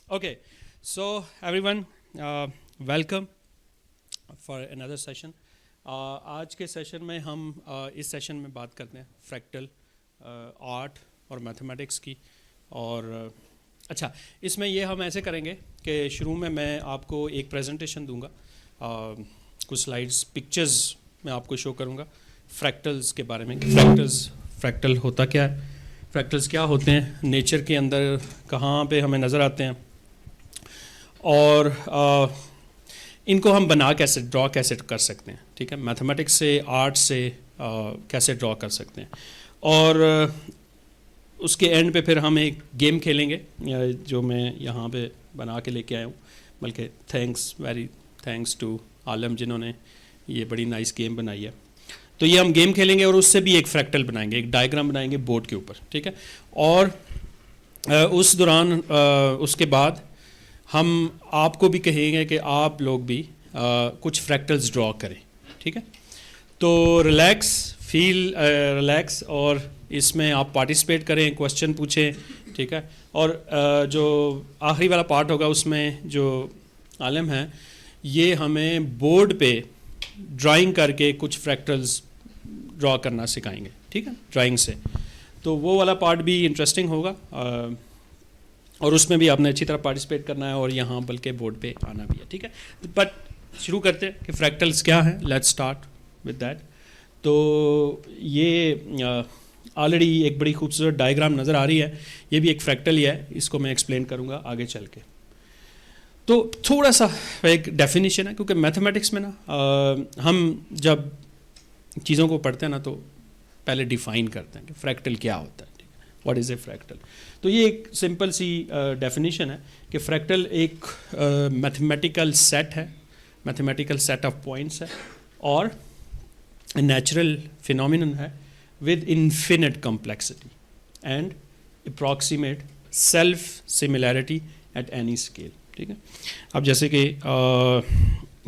Okay, so everyone, welcome for another session. आज के session में हम इस सेशन में बात करते हैं फ्रैक्टल आर्ट और मैथमेटिक्स की। और अच्छा, इसमें ये हम ऐसे करेंगे कि शुरू में मैं आपको एक प्रेजेंटेशन दूंगा, कुछ स्लाइड्स पिक्चर्स मैं आपको शो करूंगा फ्रैक्टल्स के बारे में। फ्रैक्टल होता क्या है, फ्रैक्टल्स क्या होते हैं, नेचर के अंदर कहाँ पे हमें नज़र आते हैं, और इनको हम बना कैसे, ड्रॉ कैसे कर सकते हैं। ठीक है, मैथमेटिक्स से, आर्ट से कैसे ड्रॉ कर सकते हैं। और उसके एंड पे फिर हम एक गेम खेलेंगे जो मैं यहाँ पे बना के लेके आया हूँ। बल्कि वेरी थैंक्स टू आलम जिन्होंने ये बड़ी नाइस गेम बनाई है। तो ये हम गेम खेलेंगे और उससे भी एक फ्रैक्टल बनाएंगे, एक डायग्राम बनाएंगे बोर्ड के ऊपर। ठीक है, और उस दौरान उसके बाद हम आपको भी कहेंगे कि आप लोग भी कुछ फ्रैक्टल्स ड्रॉ करें। ठीक है, तो रिलैक्स और इसमें आप पार्टिसिपेट करें, क्वेश्चन पूछें। ठीक है, और जो आखिरी वाला पार्ट होगा उसमें जो आलम है ये हमें बोर्ड पे ड्राइंग करके कुछ फ्रैक्टल्स ड्रॉ करना सिखाएंगे। ठीक है, ड्राइंग से। तो वो वाला पार्ट भी इंटरेस्टिंग होगा और उसमें भी आपने अच्छी तरह पार्टिसिपेट करना है और यहाँ बल्कि बोर्ड पे आना भी है। ठीक है, बट शुरू करते हैं कि फ्रैक्टल्स क्या है। Let's start with that. तो ये ऑलरेडी एक बड़ी खूबसूरत डायग्राम नज़र आ रही है, ये भी एक फ्रैक्टल ही है, इसको मैं एक्सप्लेन करूँगा आगे चल के। तो थोड़ा सा एक डेफिनेशन है, क्योंकि मैथमेटिक्स में ना हम जब चीज़ों को पढ़ते हैं ना तो पहले डिफ़ाइन करते हैं कि फ्रैक्टल क्या होता है। What is a fractal. तो ये एक सिंपल सी डेफिनेशन है कि फ्रैक्टल एक मैथमेटिकल सेट है, मैथमेटिकल सेट ऑफ पॉइंट्स है और नेचुरल फिनोमिनन है with infinite complexity and approximate self similarity at any scale. ठीक है, अब जैसे कि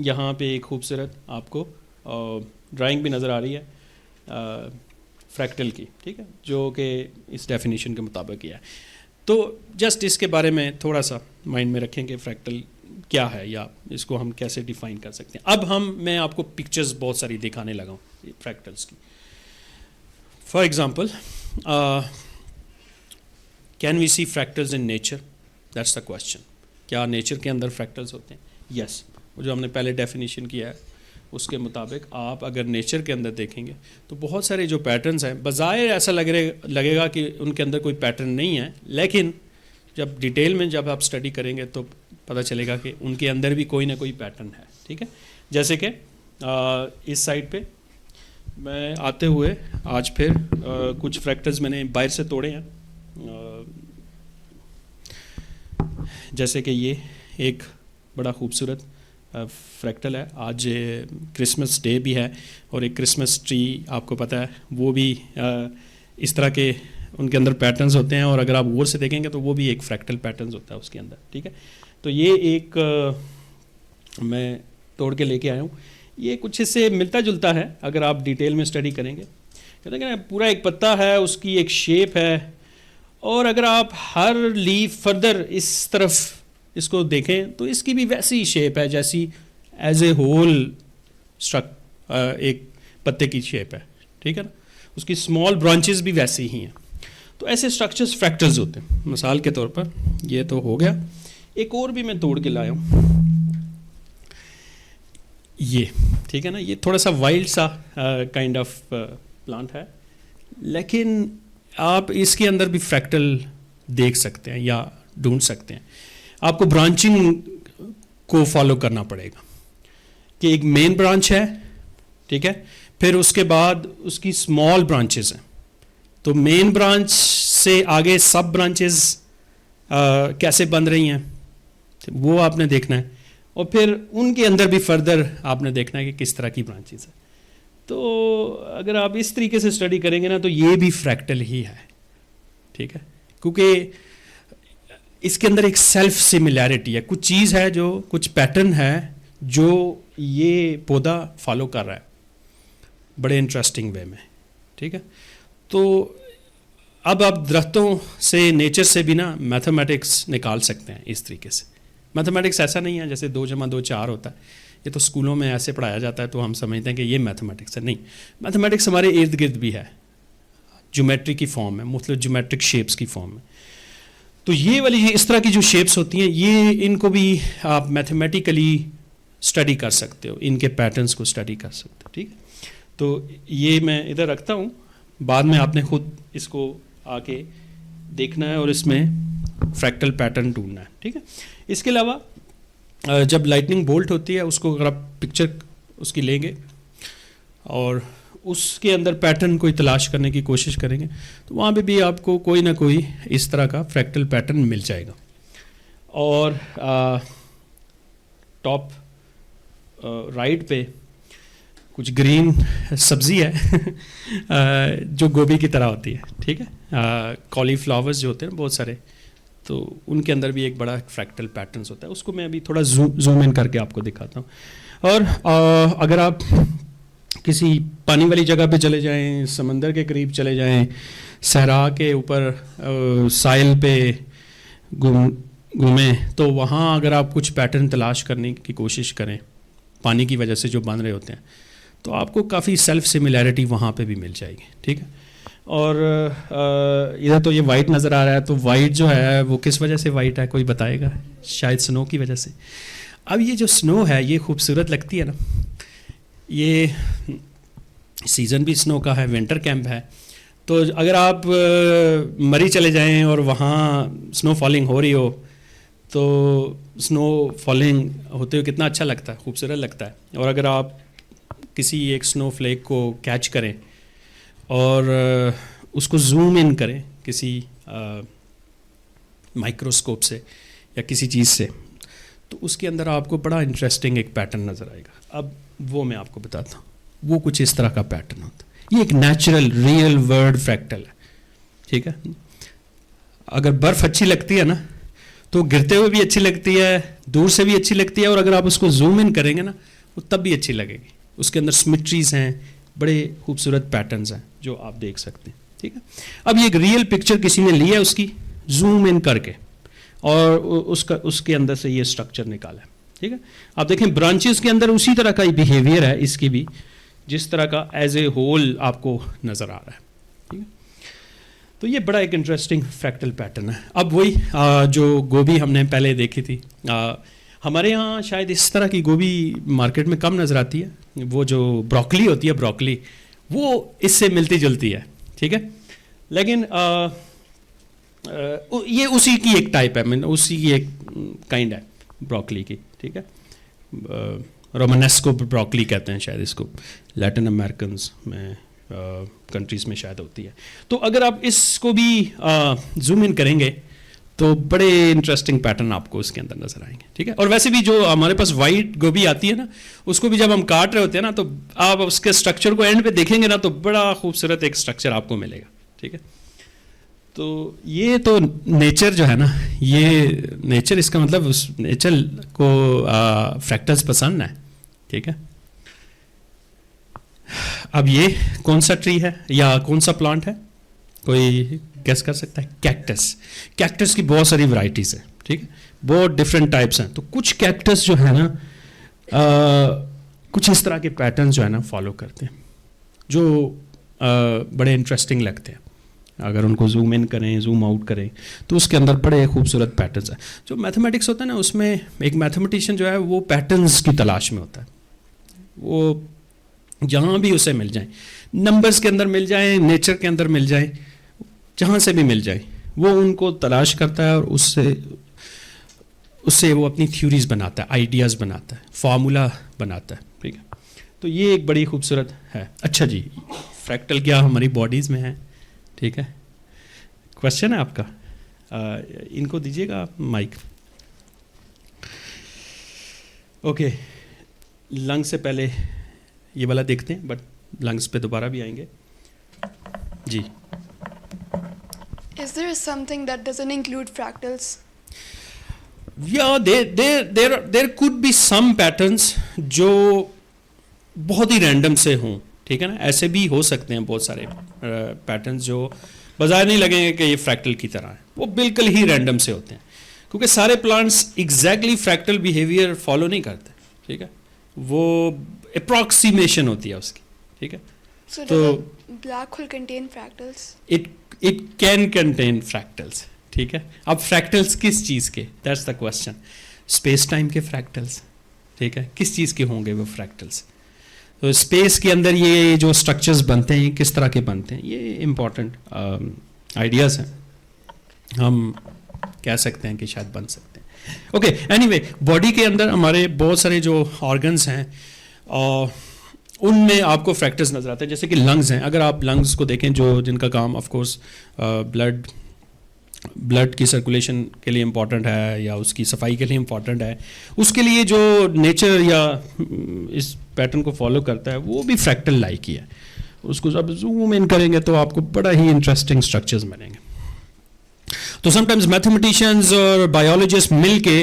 यहाँ पे एक खूबसूरत आपको ड्राइंग भी नज़र आ रही है फ्रैक्टल की। ठीक है, जो कि इस डेफिनेशन के मुताबिक है। तो जस्ट इसके बारे में थोड़ा सा माइंड में रखें कि फ्रैक्टल क्या है या इसको हम कैसे डिफ़ाइन कर सकते हैं। अब मैं आपको पिक्चर्स बहुत सारी दिखाने लगा हूँ फ्रैक्टल्स की। For example, can we see fractals in nature, that's the question. क्या नेचर के अंदर फ्रैक्टल्स होते हैं? यस, जो हमने पहले डेफिनेशन किया है उसके मुताबिक आप अगर नेचर के अंदर देखेंगे तो बहुत सारे जो पैटर्न्स हैं, बज़ाहिर ऐसा लगेगा कि उनके अंदर कोई पैटर्न नहीं है, लेकिन जब डिटेल में जब आप स्टडी करेंगे तो पता चलेगा कि उनके अंदर भी कोई ना कोई पैटर्न है। ठीक है, जैसे कि इस साइड पे मैं आते हुए आज फिर कुछ फ्रैक्टल्स मैंने बाहर से तोड़े हैं। जैसे कि ये एक बड़ा खूबसूरत फ्रैक्टल है। आज क्रिसमस डे भी है और एक क्रिसमस ट्री आपको पता है वो भी इस तरह के उनके अंदर पैटर्न्स होते हैं, और अगर आप गौर से देखेंगे तो वो भी एक फ्रैक्टल पैटर्न्स होता है उसके अंदर। ठीक है, तो ये एक मैं तोड़ के लेके आया हूँ। ये कुछ इससे मिलता जुलता है अगर आप डिटेल में स्टडी करेंगे। कहते हैं कि पूरा एक पत्ता है, उसकी एक शेप है, और अगर आप हर लीफ फर्दर इस तरफ इसको देखें तो इसकी भी वैसी शेप है जैसी एज ए होल एक पत्ते की शेप है। ठीक है ना, उसकी स्मॉल ब्रांचेस भी वैसी ही हैं। तो ऐसे स्ट्रक्चर्स फ्रैक्टल्स होते हैं। मिसाल के तौर पर ये तो हो गया, एक और भी मैं तोड़ के लाया हूँ ये। ठीक है ना, ये थोड़ा सा वाइल्ड सा काइंड ऑफ प्लांट है, लेकिन आप इसके अंदर भी फ्रैक्टल देख सकते हैं या ढूंढ सकते हैं। आपको ब्रांचिंग को फॉलो करना पड़ेगा कि एक मेन ब्रांच है, ठीक है, फिर उसके बाद उसकी स्मॉल ब्रांचेस हैं। तो मेन ब्रांच से आगे सब ब्रांचेस कैसे बन रही हैं वो आपने देखना है, और फिर उनके अंदर भी फर्दर आपने देखना है कि किस तरह की ब्रांचेस है। तो अगर आप इस तरीके से स्टडी करेंगे ना तो ये भी फ्रैक्टल ही है। ठीक है, क्योंकि इसके अंदर एक सेल्फ सिमिलैरिटी है, कुछ चीज़ है, जो कुछ पैटर्न है जो ये पौधा फॉलो कर रहा है बड़े इंटरेस्टिंग वे में। ठीक है, तो अब आप दरख्तों से, नेचर से भी ना मैथमेटिक्स निकाल सकते हैं इस तरीके से। मैथमेटिक्स ऐसा नहीं है जैसे 2 + 2 4 होता है, ये तो स्कूलों में ऐसे पढ़ाया जाता है तो हम समझते हैं कि ये मैथमेटिक्स है। नहीं, मैथमेटिक्स हमारे इर्द गिर्द भी है, ज्योमेट्री की फॉर्म है, मुख्तलिफ ज्योमेट्रिक शेप्स की फॉर्म है। तो ये वाली इस तरह की जो शेप्स होती हैं, ये इनको भी आप मैथमेटिकली स्टडी कर सकते हो, इनके पैटर्न्स को स्टडी कर सकते हो, ठीक है। तो ये मैं इधर रखता हूँ, बाद में आपने खुद इसको आके देखना है और इसमें फ्रैक्टल पैटर्न ढूंढना है, ठीक है। इसके अलावा जब लाइटनिंग बोल्ट होती है, उसको अगर आप पिक्चर उसकी लेंगे और उसके अंदर पैटर्न कोई तलाश करने की कोशिश करेंगे तो वहाँ पे भी आपको कोई ना कोई इस तरह का फ्रैक्टल पैटर्न मिल जाएगा। और टॉप राइट पे कुछ ग्रीन सब्ज़ी है जो गोभी की तरह होती है, ठीक है। कॉलीफ्लावर्स जो होते हैं बहुत सारे, तो उनके अंदर भी एक बड़ा फ्रैक्टल पैटर्न्स होता है, उसको मैं अभी थोड़ा जूम इन करके आपको दिखाता हूँ। और अगर आप किसी पानी वाली जगह पे चले जाएं, समंदर के करीब चले जाएं, सहरा के ऊपर साइल पे घूमें, तो वहाँ अगर आप कुछ पैटर्न तलाश करने की कोशिश करें पानी की वजह से जो बन रहे होते हैं, तो आपको काफ़ी सेल्फ सिमिलैरिटी वहाँ पे भी मिल जाएगी, ठीक है। और इधर तो ये वाइट नज़र आ रहा है, तो वाइट जो है वो किस वजह से वाइट है, कोई बताएगा? शायद स्नो की वजह से। अब ये जो स्नो है ये खूबसूरत लगती है ना, ये सीज़न भी स्नो का है, विंटर कैंप है। तो अगर आप मरी चले जाएं और वहाँ स्नो फॉलिंग हो रही हो, तो स्नो फॉलिंग होते हुए कितना अच्छा लगता है, खूबसूरत लगता है। और अगर आप किसी एक स्नो फ्लेक को कैच करें और उसको जूम इन करें किसी माइक्रोस्कोप से या किसी चीज़ से, तो उसके अंदर आपको बड़ा इंटरेस्टिंग एक पैटर्न नज़र आएगा। अब वो मैं आपको बताता हूँ, वो कुछ इस तरह का पैटर्न होता है। ये एक नेचुरल रियल वर्ल्ड फ्रैक्टल है, ठीक है। अगर बर्फ़ अच्छी लगती है ना, तो गिरते हुए भी अच्छी लगती है, दूर से भी अच्छी लगती है, और अगर आप उसको जूम इन करेंगे ना, वो तब भी अच्छी लगेगी। उसके अंदर सिमेट्रीज हैं, बड़े खूबसूरत पैटर्न्स हैं जो आप देख सकते हैं, ठीक है। अब ये एक रियल पिक्चर किसी ने ली है उसकी, जूम इन करके, और उसके अंदर से ये स्ट्रक्चर निकाला है, ठीक है। आप देखें ब्रांचेस के अंदर उसी तरह का बिहेवियर है इसकी भी, जिस तरह का एज ए होल आपको नज़र आ रहा है, ठीक है। तो ये बड़ा एक इंटरेस्टिंग फ्रैक्टल पैटर्न है। अब वही जो गोभी हमने पहले देखी थी, हमारे यहाँ शायद इस तरह की गोभी मार्केट में कम नज़र आती है। वो जो ब्रोकली होती है, ब्रोकली, वो इससे मिलती जुलती है, ठीक है। लेकिन ये उसी की एक टाइप है, मैंने उसी की एक काइंड है ब्रोकली की, ठीक है। रोमानेस्को ब्रोकली कहते हैं शायद इसको, लैटिन अमेरिकन में कंट्रीज़ में शायद होती है। तो अगर आप इसको भी जूम इन करेंगे तो बड़े इंटरेस्टिंग पैटर्न आपको इसके अंदर नजर आएंगे, ठीक है। और वैसे भी जो हमारे पास वाइट गोभी आती है ना, उसको भी जब हम काट रहे होते हैं ना, तो आप उसके स्ट्रक्चर को एंड पे देखेंगे ना, तो बड़ा खूबसूरत एक स्ट्रक्चर आपको मिलेगा, ठीक है। तो ये तो नेचर जो है ना, ये नेचर, इसका मतलब उस नेचर को फ्रैक्टल्स पसंद है, ठीक है। अब ये कौन सा ट्री है या कौन सा प्लांट है, कोई गेस कर सकता है? कैक्टस। कैक्टस की बहुत सारी वैरायटीज़ हैं, ठीक है, बहुत डिफरेंट टाइप्स हैं। तो कुछ कैक्टस जो है ना कुछ इस तरह के पैटर्न जो है ना फॉलो करते हैं, जो बड़े इंटरेस्टिंग लगते हैं। अगर उनको जूम इन करें, जूम आउट करें, तो उसके अंदर बड़े खूबसूरत पैटर्न्स हैं। जो मैथमेटिक्स होता है ना, उसमें एक मैथमेटिशियन जो है वो पैटर्न्स की तलाश में होता है। वो जहाँ भी उसे मिल जाए, नंबर्स के अंदर मिल जाए, नेचर के अंदर मिल जाए, जहाँ से भी मिल जाए, वो उनको तलाश करता है और उससे वो अपनी थ्योरीज बनाता है, आइडियाज़ बनाता है, फार्मूला बनाता है, ठीक है। तो ये एक बड़ी खूबसूरत है। अच्छा जी, फ्रैक्टल क्या हमारी बॉडीज़ में है, ठीक है। क्वेश्चन है आपका? इनको दीजिएगा माइक। ओके, लंग्स से पहले ये वाला देखते हैं, बट लंग्स पे दोबारा भी आएंगे जी। Is there something that doesn't include fractals? Yeah, there could be some patterns जो बहुत ही रैंडम से हों, ठीक है ना। ऐसे भी हो सकते हैं बहुत सारे पैटर्न्स जो बाजार नहीं लगेंगे कि ये फ्रैक्टल की तरह है, वो बिल्कुल ही रैंडम से होते हैं, क्योंकि सारे plants exactly fractal behaviour follow नहीं करते, ठीक है, वो अप्रॉक्सीमेशन होती है उसकी, ठीक है. So तो does a black hole contain fractals? It can contain fractals, ठीक है. अब फ्रैक्टल्स किस चीज़ के, that's the question. Space time के फ्रैक्टल्स, ठीक है, किस चीज़ के होंगे वो फ्रैक्टल्स. तो स्पेस के अंदर ये जो स्ट्रक्चर्स बनते हैं किस तरह के बनते हैं, ये इम्पॉर्टेंट आइडियाज़ हैं, हम कह सकते हैं कि शायद बन सकते हैं. ओके, एनीवे, बॉडी के अंदर हमारे बहुत सारे जो ऑर्गन्स हैं उनमें आपको फ्रैक्टल्स नज़र आते हैं. जैसे कि लंग्स हैं, अगर आप लंग्स को देखें जो जिनका काम ऑफ कोर्स ब्लड की सर्कुलेशन के लिए इम्पॉर्टेंट है या उसकी सफाई के लिए इम्पॉर्टेंट है, उसके लिए जो नेचर या इस पैटर्न को फॉलो करता है वो भी फ्रैक्टल लाइक ही है. उसको जब जूम इन करेंगे तो आपको बड़ा ही इंटरेस्टिंग स्ट्रक्चर्स बनेंगे. तो समटाइम्स मैथमेटिशियंस और बायोलॉजिस्ट मिल के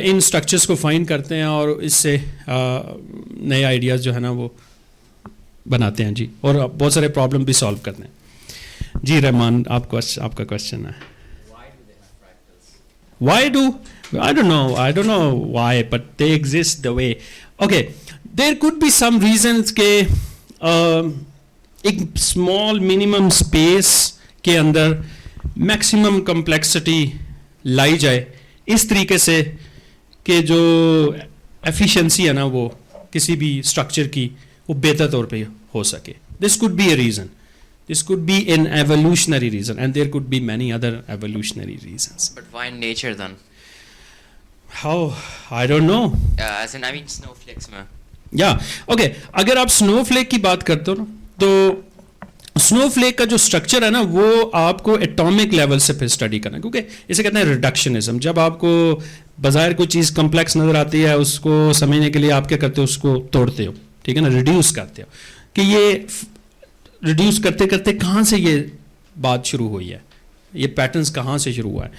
इन स्ट्रक्चर्स को फाइंड करते हैं और इससे नए आइडियाज़ जो है ना वो बनाते हैं जी, और बहुत सारे प्रॉब्लम भी सॉल्व करते हैं. जी रहमान, आपका क्वेश्चन है. Why do I don't know why, but they exist the way. Okay, there could be some reasons के एक small minimum space के अंदर maximum complexity लाई जाए इस तरीके से कि जो efficiency है ना वो किसी भी structure की वो बेहतर तौर पे हो सके. This could be a reason. This could be an evolutionary reason, and there could be many other evolutionary reasons. But why nature then? How? I don't know. As in, I mean snowflakes में. Yeah, okay. अगर आप snowflake की बात करते हो ना, तो snowflake का जो स्ट्रक्चर है ना वो आपको एटॉमिक लेवल से फिर स्टडी करना है, क्योंकि इसे कहते हैं रिडक्शनिज्म. जब आपको बाज़ाहिर कोई चीज़ कम्प्लेक्स नज़र आती है, उसको समझने के लिए आप क्या करते हो, उसको तोड़ते हो, ठीक है ना, रिड्यूस करते हो कि ये रिड्यूस करते करते कहाँ से ये बात शुरू हुई है, ये पैटर्न्स कहाँ से शुरू हुआ है.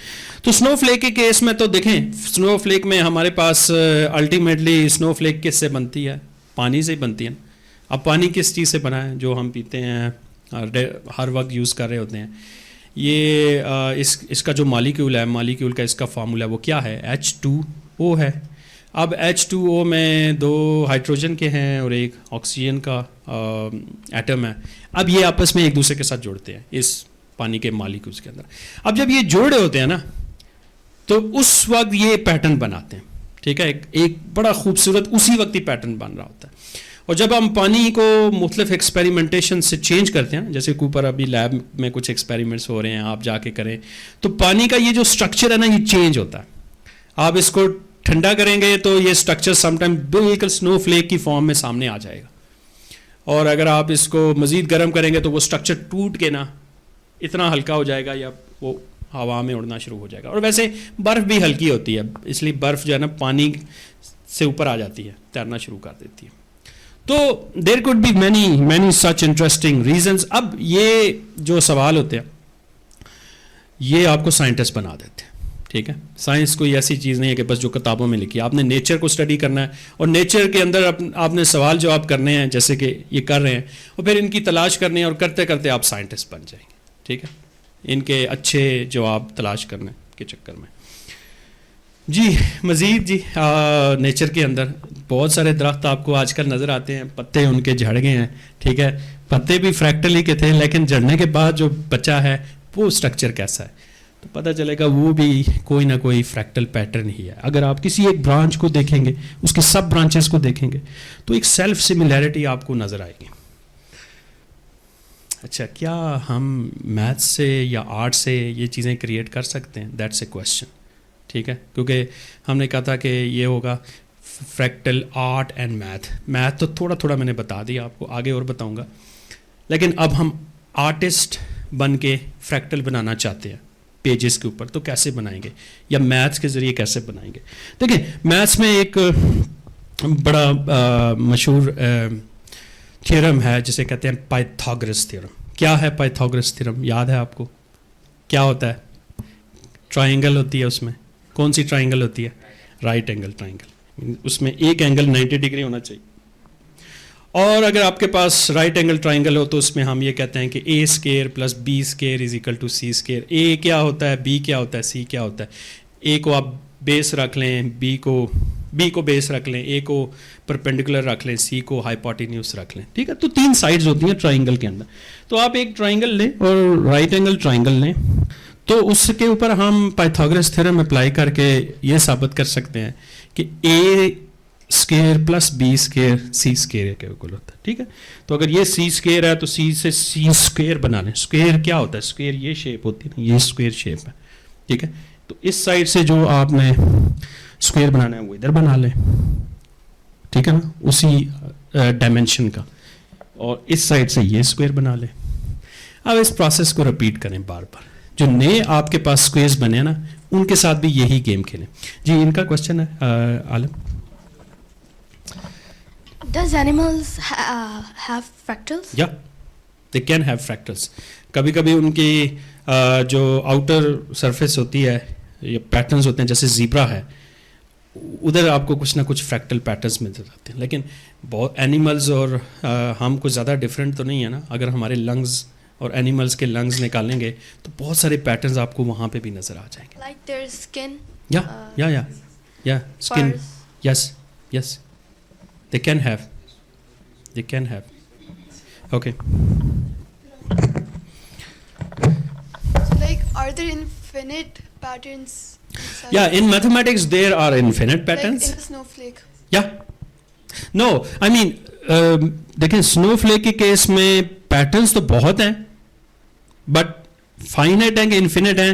तो स्नोफ्लेक के केस में तो देखें, स्नोफ्लेक में हमारे पास अल्टीमेटली स्नोफ्लेक किससे बनती है, पानी से ही बनती है. अब पानी किस चीज़ से बना है, जो हम पीते हैं हर वक्त यूज़ कर रहे होते हैं. ये इसका जो मालिक्यूल है, मालिक्यूल का इसका फार्मूला वो क्या है, H2O है. अब H2O में 2 हाइड्रोजन के हैं और एक ऑक्सीजन का एटम है. अब ये आपस में एक दूसरे के साथ जुड़ते हैं इस पानी के मालिक्यूल्स के अंदर. अब जब ये जुड़ रहे होते हैं ना तो उस वक्त ये पैटर्न बनाते हैं, ठीक है, एक बड़ा खूबसूरत उसी वक्त ही पैटर्न बन रहा होता है. और जब हम पानी को मुख्तलिफ एक्सपेरिमेंटेशन से चेंज करते हैं, जैसे ऊपर अभी लैब में कुछ एक्सपेरिमेंट्स हो रहे हैं, आप जाके करें, तो पानी का ये जो स्ट्रक्चर है ना ये चेंज होता है. आप इसको ठंडा करेंगे तो ये स्ट्रक्चर समटाइम बिल्कुल स्नोफ्लेक की फॉर्म में सामने आ जाएगा, और अगर आप इसको मज़ीद गर्म करेंगे तो वो स्ट्रक्चर टूट के ना इतना हल्का हो जाएगा या वो हवा में उड़ना शुरू हो जाएगा. और वैसे बर्फ़ भी हल्की होती है, इसलिए बर्फ़ जो है ना पानी से ऊपर आ जाती है, तैरना शुरू कर देती है. तो there could be many such interesting reasons. अब ये जो सवाल होते हैं ये आपको साइंटिस्ट बना देते हैं, ठीक है. साइंस कोई ऐसी चीज़ नहीं है कि बस जो किताबों में लिखी है. आपने नेचर को स्टडी करना है और नेचर के अंदर आपने सवाल जवाब करने हैं, जैसे कि ये कर रहे हैं, और फिर इनकी तलाश करनी है, और करते करते आप साइंटिस्ट बन जाएंगे, ठीक है, इनके अच्छे जवाब तलाश करने के चक्कर में. जी मज़ीद जी, नेचर के अंदर बहुत सारे दरख्त आपको आजकल नज़र आते हैं, पत्ते उनके झड़ गए हैं, ठीक है. पत्ते भी फ्रैक्टल ही के थे, लेकिन झड़ने के बाद जो बचा है वो स्ट्रक्चर कैसा है तो पता चलेगा वो भी कोई ना कोई फ्रैक्टल पैटर्न ही है. अगर आप किसी एक ब्रांच को देखेंगे, उसके सब ब्रांचेस को देखेंगे, तो एक सेल्फ सिमिलैरिटी आपको नज़र आएगी. अच्छा, क्या हम मैथ्स से या आर्ट से ये चीज़ें क्रिएट कर सकते हैं, दैट्स ए क्वेश्चन, ठीक है. क्योंकि हमने कहा था कि ये होगा फ्रैक्टल आर्ट एंड मैथ तो थोड़ा थोड़ा मैंने बता दिया आपको, आगे और बताऊंगा. लेकिन अब हम आर्टिस्ट बन के फ्रैक्टल बनाना चाहते हैं पेजेस के ऊपर, तो कैसे बनाएंगे, या मैथ्स के ज़रिए कैसे बनाएंगे. देखिए, मैथ्स में एक बड़ा मशहूर थ्योरम है जिसे कहते हैं पाइथागोरस थ्योरम. क्या है पाइथागोरस थ्योरम, याद है आपको, क्या होता है? ट्राइंगल होती है, उसमें कौन सी ट्राइंगल होती है? Right angle triangle. उसमें एक एंगल 90 डिग्री होना चाहिए और अगर आपके पास राइट एंगल ट्राइंगल हो तो उसमें हम ये कहते हैं कि A square plus B square is equal to C square. A क्या होता है, बी क्या होता है, सी क्या होता है। ए को आप बेस रख लें, बी को बेस रख लें, ए को परपेंडिकुलर रख लें, सी को हाइपोटेन्यूज रख लें, ठीक है। तो 3 साइड्स होती हैं ट्राइंगल के अंदर। तो आप एक ट्राइंगल लें और राइट एंगल ट्राइंगल लें, तो उसके ऊपर हम पाइथागोरस थ्योरम अप्लाई करके ये साबित कर सकते हैं कि A square plus B square C square के इक्वल होता है, ठीक है। तो अगर ये सी स्केयर है तो सी से सी स्क्वेयर बना लें। स्क्वेयर क्या होता है, स्क्वेयर ये शेप होती है ना, ये स्क्वेयर शेप है, ठीक है। तो इस साइड से जो आपने स्क्वेयर बनाना है वो इधर बना लें, ठीक है ना, उसी डायमेंशन का। और इस साइड से ये स्क्वेयर बना लें। अब इस प्रोसेस को रिपीट करें बार बार। जो नए आपके पास स्क्वेयर्स बने ना उनके साथ भी यही गेम खेलें। जी इनका क्वेश्चन है आलम। Does animals have fractals? या दे कैन हैव फ्रैक्टल्स। कभी कभी उनकी जो आउटर सरफेस होती है या पैटर्न्स होते हैं, जैसे जीब्रा है, उधर आपको कुछ ना कुछ फ्रैक्टल पैटर्न्स मिल जाते हैं। लेकिन बहुत एनिमल्स और हम कुछ ज़्यादा डिफरेंट तो नहीं है ना। अगर हमारे लंग्स और एनिमल्स के लंग्स निकालेंगे तो बहुत सारे पैटर्न्स आपको वहाँ पे भी नज़र आ जाएंगे। Like their skin? या skin, Furs? Yes they can have okay. So like, are there infinite patterns inside? Yeah, in mathematics there are infinite patterns. Like in a snowflake? Yeah, no, I mean देखिए snowflake के case में patterns तो बहुत हैं, but finite हैं कि infinite हैं,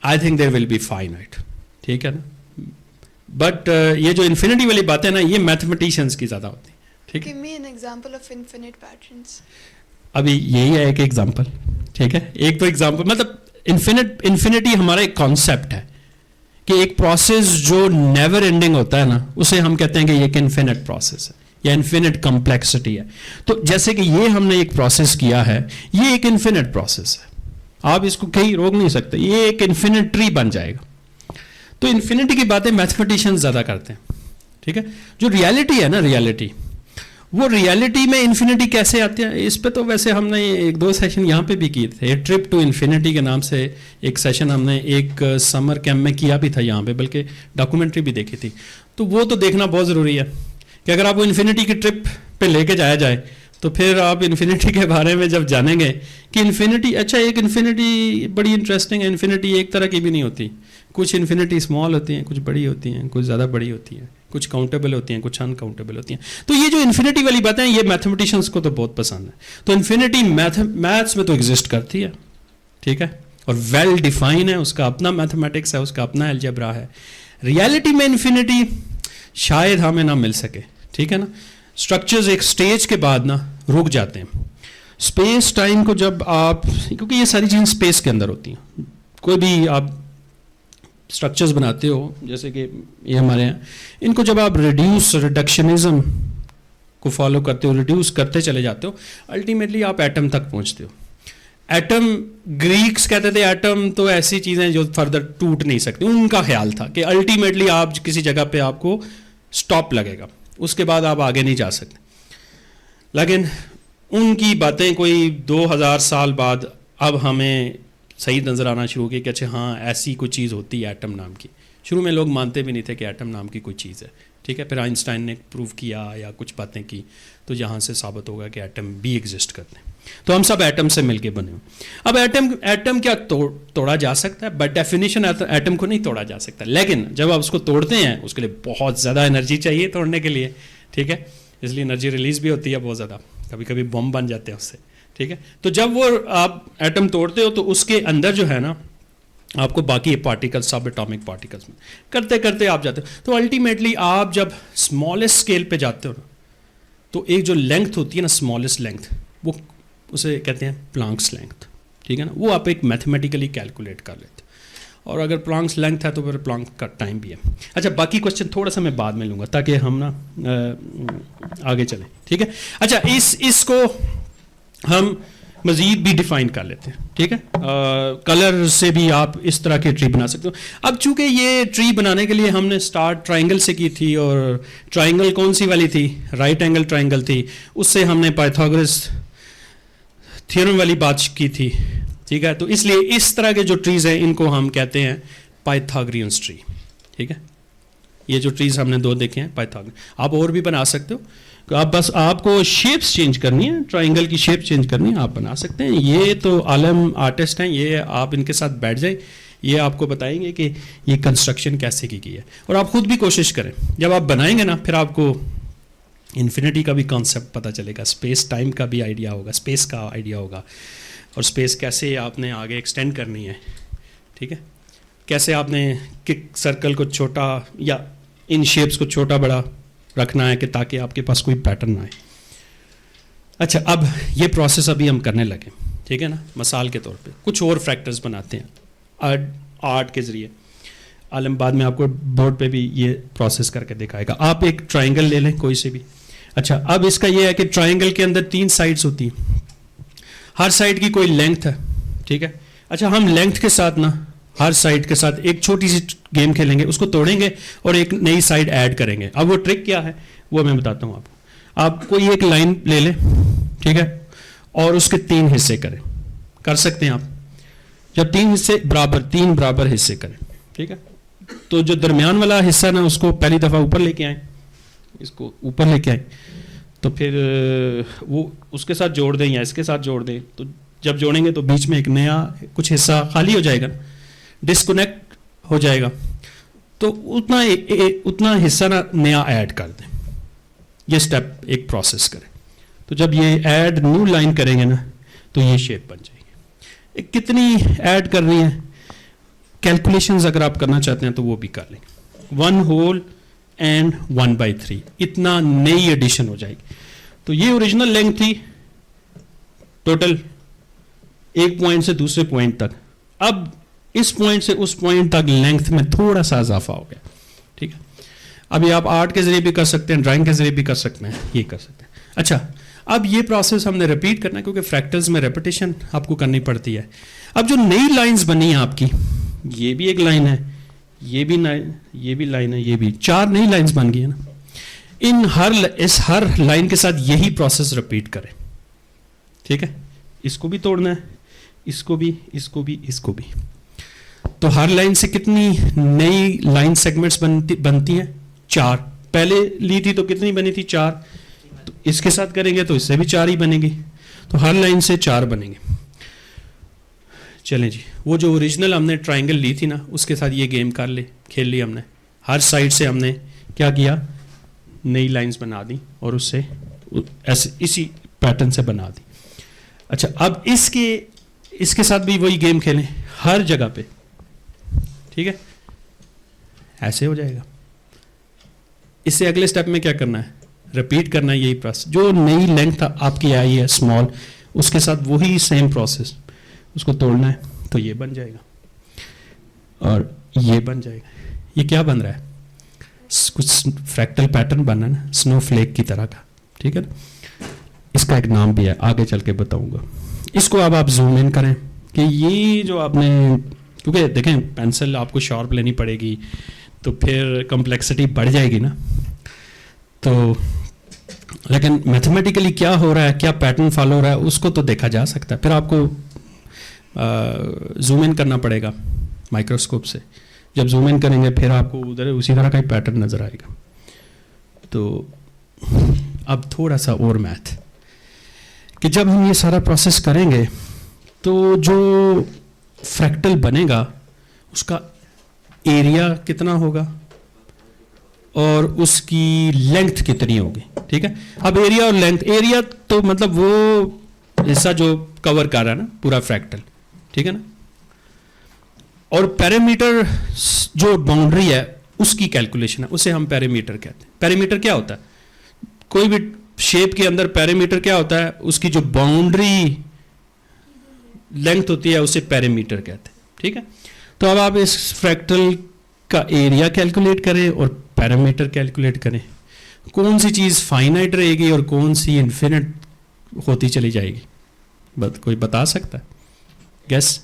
I think there will be finite, ठीक है ना। बट ये जो इन्फिनिटी वाली बात है ना, ये मैथमेटिशियंस की ज़्यादा होती है, ठीक है। Give me an example of infinite patterns. अभी यही है एक एग्जांपल, ठीक है। एक तो एग्जांपल मतलब इन्फिनिटी हमारा एक कॉन्सेप्ट है कि एक प्रोसेस जो नेवर एंडिंग होता है ना, उसे हम कहते हैं कि ये एक इन्फिनिट प्रोसेस है या इन्फिनिट कॉम्प्लेक्सिटी है। तो जैसे कि ये हमने एक प्रोसेस किया है, ये एक इन्फिनिट प्रोसेस है, आप इसको कहीं रोक नहीं सकते, ये एक इन्फिनिट ट्री बन जाएगा। तो इन्फिनिटी की बातें मैथमेटिशियंस ज़्यादा करते हैं, ठीक है। जो रियलिटी है ना, वो रियलिटी में इन्फिनिटी कैसे आती है, इस पे तो वैसे हमने 1-2 सेशन यहाँ पे भी किए थे। ट्रिप टू इन्फिनिटी के नाम से एक सेशन हमने एक समर कैंप में किया भी था यहाँ पे, बल्कि डॉक्यूमेंट्री भी देखी थी। तो वो तो देखना बहुत ज़रूरी है कि अगर आपको इन्फिनिटी की ट्रिप पे लेके जाया जाए तो फिर आप इन्फिनिटी के बारे में जब जानेंगे कि इन्फिनिटी, अच्छा एक इन्फिनिटी बड़ी इंटरेस्टिंग है। इन्फिनिटी एक तरह की भी नहीं होती, कुछ इन्फिनिटी स्मॉल होती हैं, कुछ बड़ी होती हैं, कुछ ज़्यादा बड़ी होती हैं, कुछ काउंटेबल होती हैं, कुछ अनकाउंटेबल होती हैं। तो ये जो इन्फिनिटी वाली बातें हैं, ये मैथमेटिशियंस को तो बहुत पसंद है। तो इन्फिनिटी मैथ्स में तो एग्जिस्ट करती है, ठीक है, और वेल डिफाइन है, उसका अपना मैथमेटिक्स है, उसका अपना अलजेब्रा है। रियलिटी में इन्फिनिटी शायद हमें ना मिल सके, ठीक है ना। स्ट्रक्चर्स एक स्टेज के बाद ना रुक जाते हैं। स्पेस टाइम को जब आप, क्योंकि ये सारी चीज़ें स्पेस के अंदर होती हैं, कोई भी आप स्ट्रक्चर्स बनाते हो जैसे कि ये हमारे यहाँ, इनको जब आप रिडक्शनिज्म को फॉलो करते हो, रिड्यूस करते चले जाते हो, अल्टीमेटली आप एटम तक पहुँचते हो। एटम, ग्रीक्स कहते थे एटम तो ऐसी चीज़ें जो फर्दर टूट नहीं सकती। उनका ख्याल था कि अल्टीमेटली आप किसी जगह पे आपको स्टॉप लगेगा, उसके बाद आप आगे नहीं जा सकते। लेकिन उनकी बातें कोई 2000 साल बाद अब हमें सही नज़र आना शुरू की कि अच्छा हाँ ऐसी कोई चीज़ होती है एटम नाम की। शुरू में लोग मानते भी नहीं थे कि एटम नाम की कोई चीज़ है, ठीक है। फिर आइंस्टाइन ने प्रूव किया या कुछ बातें की, तो यहाँ से साबित होगा कि एटम भी एग्जिस्ट करते हैं। तो हम सब एटम से मिलके बने हुए। अब एटम क्या तोड़ा जा सकता है? बाय डेफिनेशन एटम को नहीं तोड़ा जा सकता, लेकिन जब आप उसको तोड़ते हैं उसके लिए बहुत ज़्यादा एनर्जी चाहिए तोड़ने के लिए, ठीक है। इसलिए एनर्जी रिलीज भी होती है बहुत ज़्यादा, कभी कभी बम बन जाते हैं उससे, ठीक है। तो जब वो आप एटम तोड़ते हो तो उसके अंदर जो है ना, आपको बाकी पार्टिकल्स, सब एटॉमिक पार्टिकल्स में करते करते आप जाते हो। तो अल्टीमेटली आप जब स्मॉलेस्ट स्केल पे जाते हो ना, तो एक जो लेंथ होती है ना, स्मॉलेस्ट लेंथ, वो उसे कहते हैं प्लांक्स लेंथ, ठीक है ना। वो आप एक मैथमेटिकली कैलकुलेट कर लेते हो, और अगर प्लांक्स लेंथ है तो फिर प्लांक का टाइम भी है। अच्छा, बाकी क्वेश्चन थोड़ा सा मैं बाद में लूँगा ताकि हम ना आगे चलें, ठीक है। अच्छा, इसको हम मज़ीद भी डिफाइन कर लेते हैं, ठीक है। कलर से भी आप इस तरह की ट्री बना सकते हो। अब चूंकि ये ट्री बनाने के लिए हमने स्टार्ट ट्राइंगल से की थी, और ट्राइंगल कौन सी वाली थी, राइट एंगल ट्राइंगल थी, उससे हमने पाइथागोरस थ्योरम वाली बात की थी, ठीक है। तो इसलिए इस तरह के जो ट्रीज़ हैं इनको हम कहते हैं पाइथागोरियंस ट्री, ठीक है। ये जो ट्रीज़ हमने दो देखे हैं पाइथागोरस, आप और भी बना सकते हो। तो आप बस आपको शेप्स चेंज करनी है, ट्राइंगल की शेप चेंज करनी है, आप बना सकते हैं। ये तो आलम आर्टिस्ट हैं, ये आप इनके साथ बैठ जाए, ये आपको बताएंगे कि ये कंस्ट्रक्शन कैसे की गई है। और आप खुद भी कोशिश करें, जब आप बनाएंगे ना फिर आपको इन्फिनिटी का भी कॉन्सेप्ट पता चलेगा, स्पेस टाइम का भी आइडिया होगा, स्पेस का आइडिया होगा, और स्पेस कैसे आपने आगे एक्सटेंड करनी है, ठीक है। कैसे आपने किक सर्कल को छोटा या इन शेप्स को छोटा बड़ा रखना है कि ताकि आपके पास कोई पैटर्न ना आए। अच्छा, अब ये प्रोसेस अभी हम करने लगे, ठीक है ना। मिसाल के तौर पे कुछ और फ्रैक्टर्स बनाते हैं आर्ट के ज़रिए। आलम बाद में आपको बोर्ड पे भी ये प्रोसेस करके दिखाएगा। आप एक ट्राइंगल ले लें कोई से भी। अच्छा, अब इसका ये है कि ट्राइंगल के अंदर 3 साइड्स होती हैं, हर साइड की कोई लेंथ है, ठीक है। अच्छा, हम लेंथ के साथ ना हर साइड के साथ एक छोटी सी गेम खेलेंगे, उसको तोड़ेंगे और एक नई साइड ऐड करेंगे। अब वो ट्रिक क्या है वो मैं बताता हूँ आपको। आप कोई एक लाइन ले लें, ठीक है, और उसके 3 हिस्से करें, कर सकते हैं आप। जब 3 हिस्से बराबर 3 बराबर हिस्से करें, ठीक है, तो जो दरमियान वाला हिस्सा ना उसको पहली दफ़ा ऊपर लेके आए, इसको ऊपर लेके आए, तो फिर वो उसके साथ जोड़ दें या इसके साथ जोड़ दें। तो जब जोड़ेंगे तो बीच में एक नया कुछ हिस्सा खाली हो जाएगा, डिस्कनेक्ट हो जाएगा, तो उतना हिस्सा ना नया ऐड कर दें। ये स्टेप एक प्रोसेस करें। तो जब ये ऐड न्यू लाइन करेंगे ना तो ये शेप बन जाएगी। कितनी ऐड करनी है, कैलकुलेशंस अगर आप करना चाहते हैं तो वो भी कर लेंगे। 1 होल एंड 1/3 इतना नई एडिशन हो जाएगी। तो ये ओरिजिनल लेंथ थी टोटल एक पॉइंट से दूसरे पॉइंट तक। अब इस पॉइंट से उस पॉइंट तक लेंथ में थोड़ा सा इजाफा हो गया, ठीक है। अभी आप आर्ट के जरिए भी कर सकते हैं, ड्राइंग के जरिए भी कर सकते हैं, ये कर सकते हैं। अच्छा, अब ये प्रोसेस हमने रिपीट करना है क्योंकि फ्रैक्टल्स में रेपिटेशन आपको करनी पड़ती है। अब जो नई लाइंस बनी है आपकी, ये भी एक लाइन है, ये भी लाइन है, ये भी 4 नई लाइंस बन गई है ना। इस हर लाइन के साथ यही प्रोसेस रिपीट करें, ठीक है। इसको भी तोड़ना है, इसको भी, इसको भी, इसको भी। तो हर लाइन से कितनी नई लाइन सेगमेंट्स बनती हैं? 4। पहले ली थी तो कितनी बनी थी? 4। तो इसके साथ करेंगे तो इससे भी 4 ही बनेगी। तो हर लाइन से 4 बनेंगे। चलें जी, वो जो ओरिजिनल हमने ट्राइंगल ली थी ना उसके साथ ये गेम खेल ली हमने। हर साइड से हमने क्या किया, नई लाइंस बना दी और उससे ऐसे इसी पैटर्न से बना दी। अच्छा, अब इसके साथ भी वही गेम खेलें हर जगह पे, ठीक है, ऐसे हो जाएगा। इससे अगले स्टेप में क्या करना है, रिपीट करना है यही प्रोसेस। जो नई लेंथ आपकी आई है स्मॉल, उसके साथ वही सेम प्रोसेस, उसको तोड़ना है तो ये बन जाएगा और ये बन जाएगा। ये क्या बन रहा है, कुछ फ्रैक्टल पैटर्न बना ना, स्नोफ्लेक की तरह का, ठीक है ना। इसका एक नाम भी है, आगे चल के बताऊंगा। इसको अब आप जूम इन करें कि ये जो आपने, क्योंकि देखें पेंसिल आपको शार्प लेनी पड़ेगी तो फिर कम्प्लेक्सिटी बढ़ जाएगी ना। तो लेकिन मैथमेटिकली क्या हो रहा है, क्या पैटर्न फॉलो हो रहा है, उसको तो देखा जा सकता है। फिर आपको जूम इन करना पड़ेगा माइक्रोस्कोप से। जब जूम इन करेंगे फिर आपको उधर उसी तरह का ही पैटर्न नज़र आएगा। तो अब थोड़ा सा और मैथ, कि जब हम ये सारा प्रोसेस करेंगे तो जो फ्रैक्टल बनेगा उसका एरिया कितना होगा और उसकी लेंथ कितनी होगी, ठीक है। अब एरिया और लेंथ, एरिया तो मतलब वो हिस्सा जो कवर कर रहा है ना पूरा फ्रैक्टल, ठीक है ना। और पैरामीटर जो बाउंड्री है उसकी कैलकुलेशन है, उसे हम पैरामीटर कहते हैं। पैरामीटर क्या होता है, कोई भी शेप के अंदर पैरामीटर क्या होता है, उसकी जो बाउंड्री लेंथ होती है उसे पैरामीटर कहते हैं, ठीक है। तो अब आप इस फ्रैक्टल का एरिया कैलकुलेट करें और पैरामीटर कैलकुलेट करें, कौन सी चीज़ फाइनाइट रहेगी और कौन सी इन्फिनिट होती चली जाएगी, कोई बता सकता है? गैस?